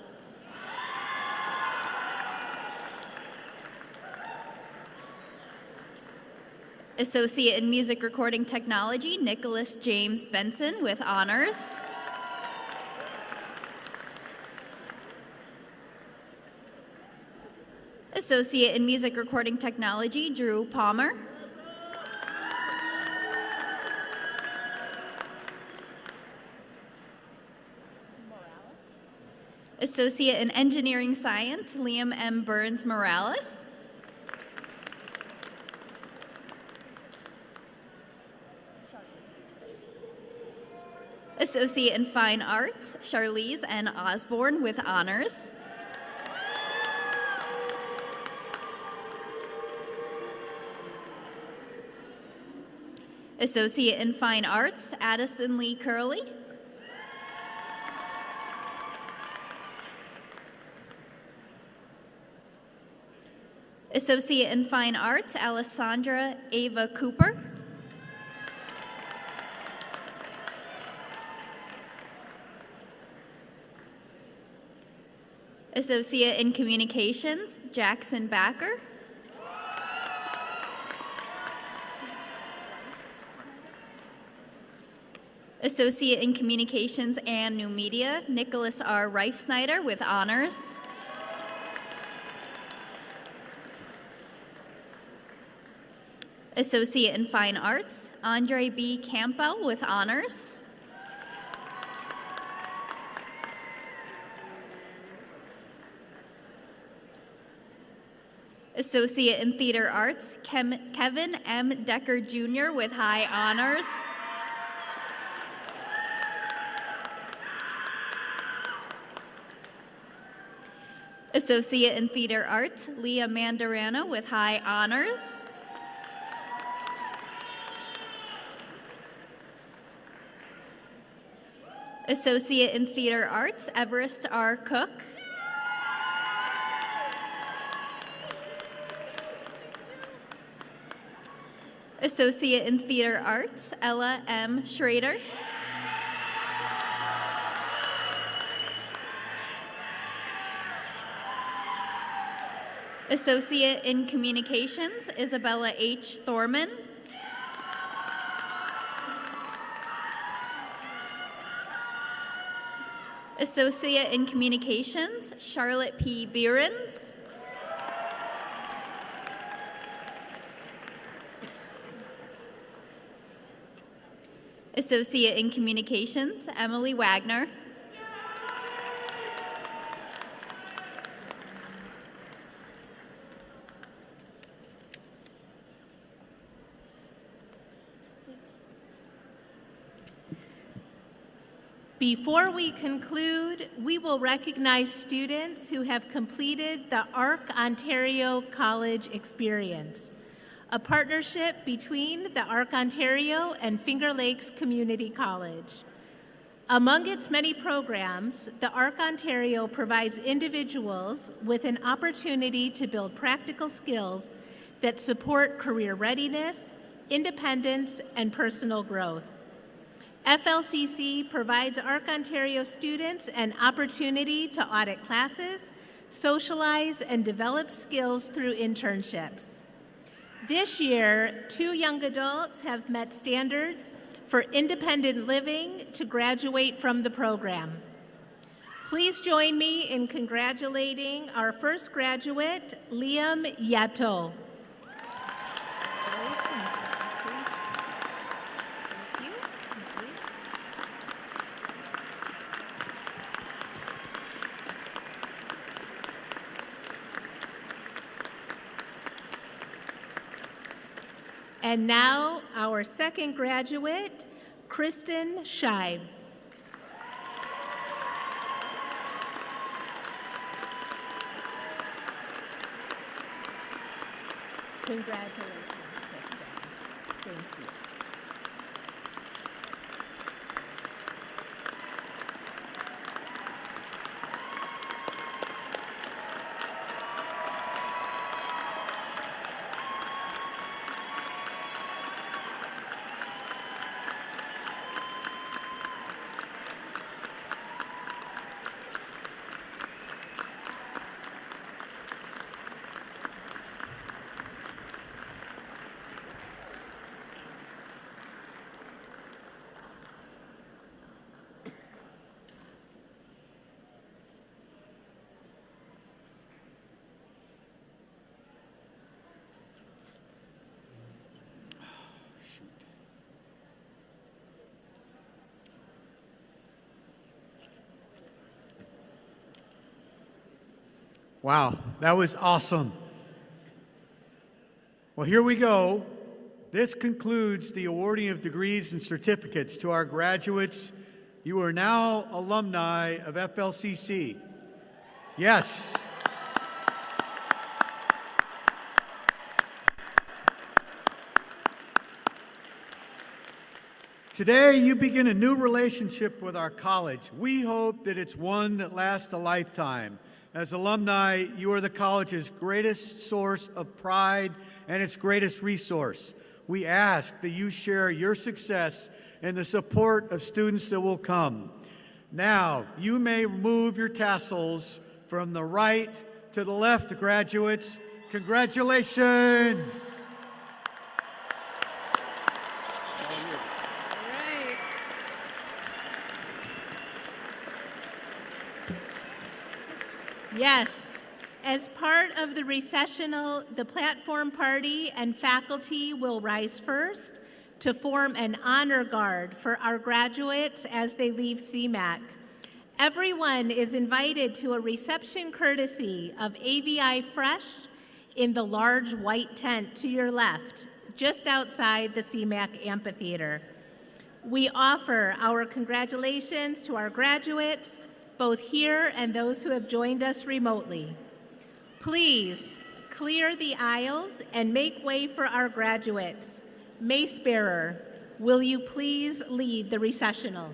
Associate in Music Recording Technology, Nicholas James Benson with honors. Associate in Music Recording Technology, Drew Palmer. Associate in Engineering Science, Liam M. Burns Morales. Associate in Fine Arts, Charlize N. Osborne with honors. Associate in Fine Arts, Addison Lee Curley. Associate in Fine Arts, Alessandra Ava Cooper. Associate in Communications, Jackson Backer. Associate in Communications and New Media, Nicholas R. Reifsnyder with honors. Associate in Fine Arts, Andre B. Campbell with honors. Associate in Theater Arts, Kevin M. Decker Jr. with high honors. Associate in Theater Arts, Leah Mandarana with high honors. Associate in Theater Arts, Everest R. Cook. Associate in Theater Arts, Ella M. Schrader. Associate in Communications, Isabella H. Thorman. Associate in Communications, Charlotte P. Behrens. Associate in Communications, Emily Wagner. Before we conclude, we will recognize students who have completed the ARC Ontario College Experience, a partnership between the ARC Ontario and Finger Lakes Community College. Among its many programs, the ARC Ontario provides individuals with an opportunity to build practical skills that support career readiness, independence, and personal growth. FLCC provides ARC Ontario students an opportunity to audit classes, socialize, and develop skills through internships. This year, 2 young adults have met standards for independent living to graduate from the program. Please join me in congratulating our first graduate, Liam Yato. And now, our second graduate, Kristen Scheib. Congratulations, Kristen. Thank you. Wow, that was awesome. Well, here we go. This concludes the awarding of degrees and certificates to our graduates. You are now alumni of FLCC. Yes. Today, you begin a new relationship with our college. We hope that it's one that lasts a lifetime. As alumni, you are the college's greatest source of pride and its greatest resource. We ask that you share your success and the support of students that will come. Now, you may move your tassels from the right to the left, graduates. Congratulations! Yes, as part of the recessional, the platform party and faculty will rise first to form an honor guard for our graduates as they leave CMAC. Everyone is invited to a reception courtesy of AVI Fresh in the large white tent to your left, just outside the CMAC amphitheater. We offer our congratulations to our graduates, both here and those who have joined us remotely. Please clear the aisles and make way for our graduates. Mace bearer, will you please lead the recessional?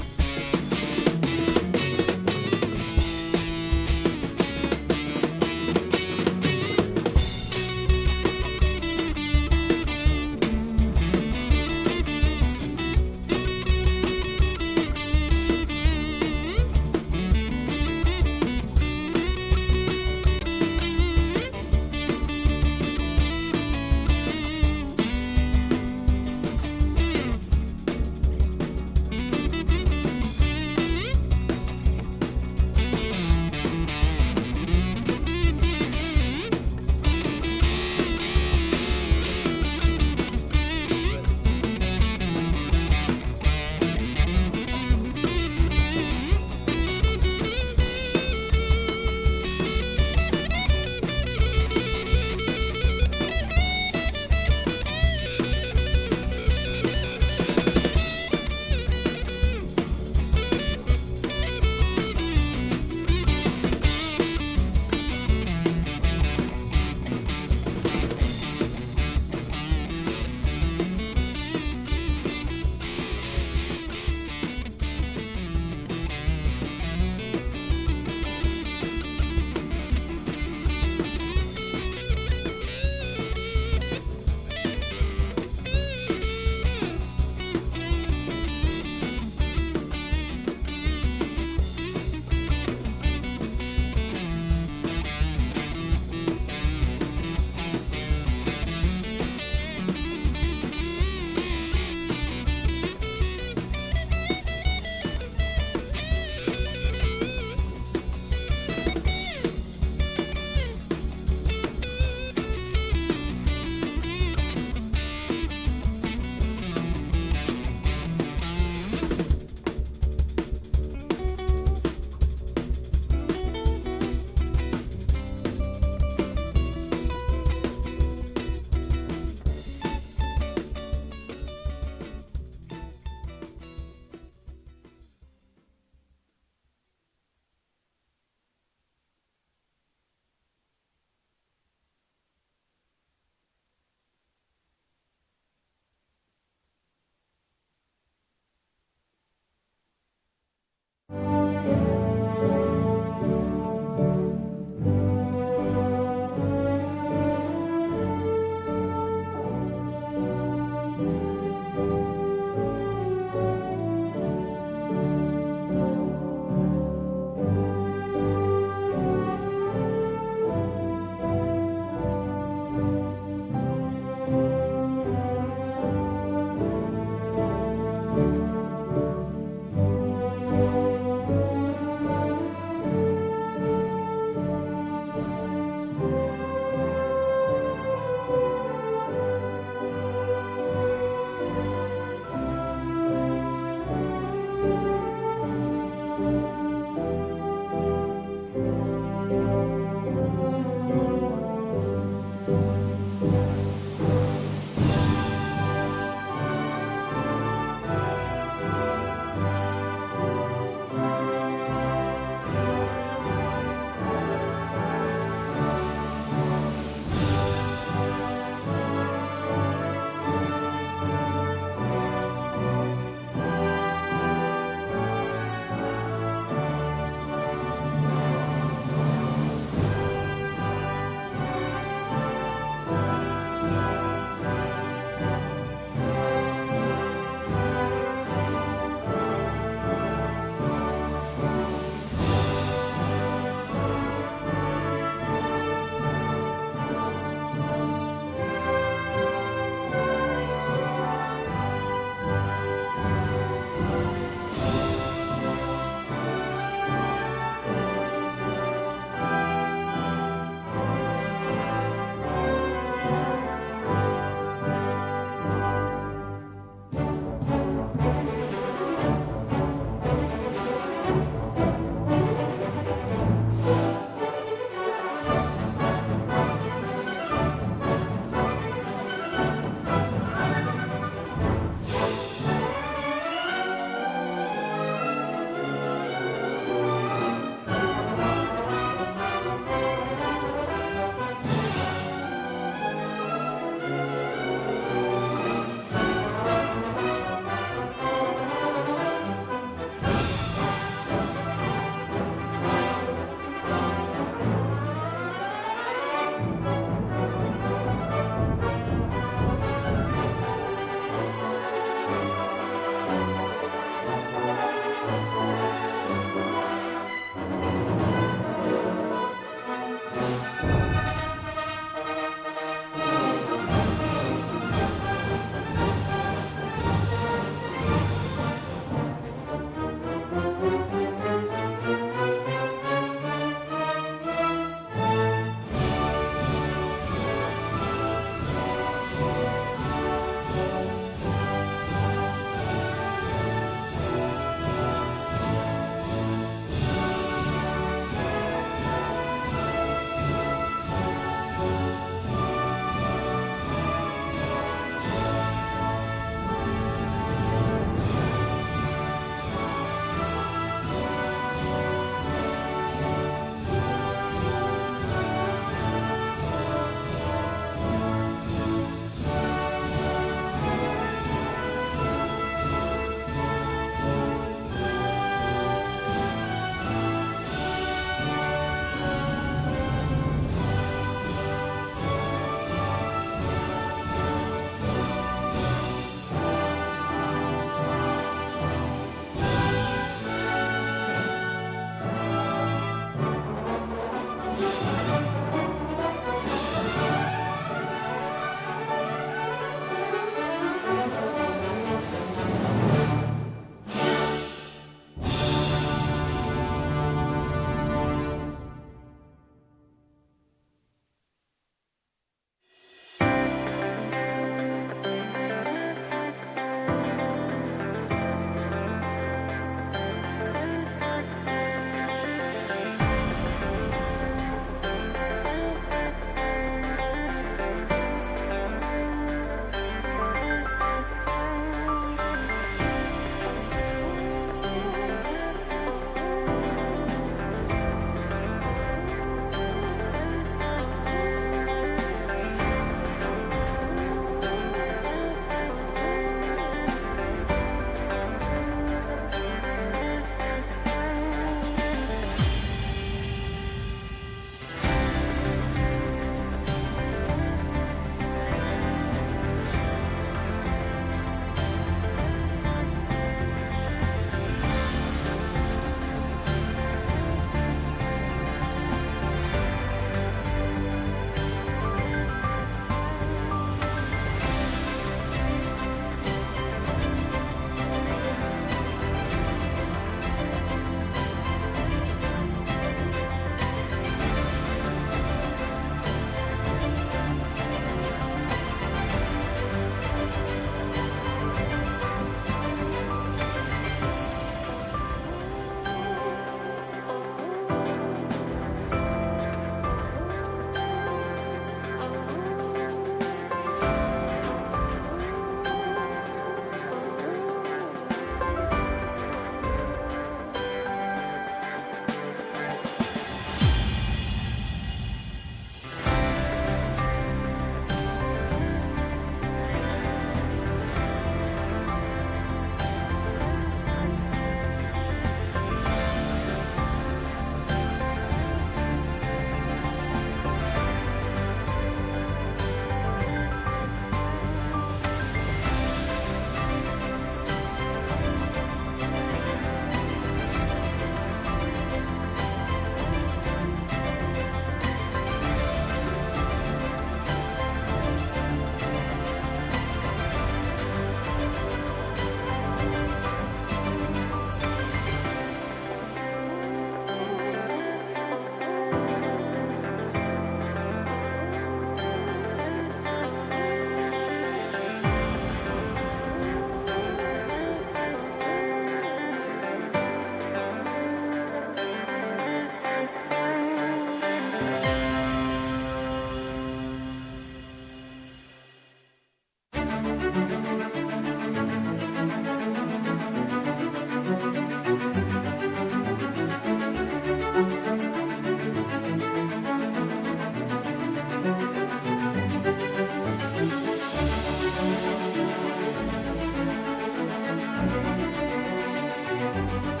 Thank you.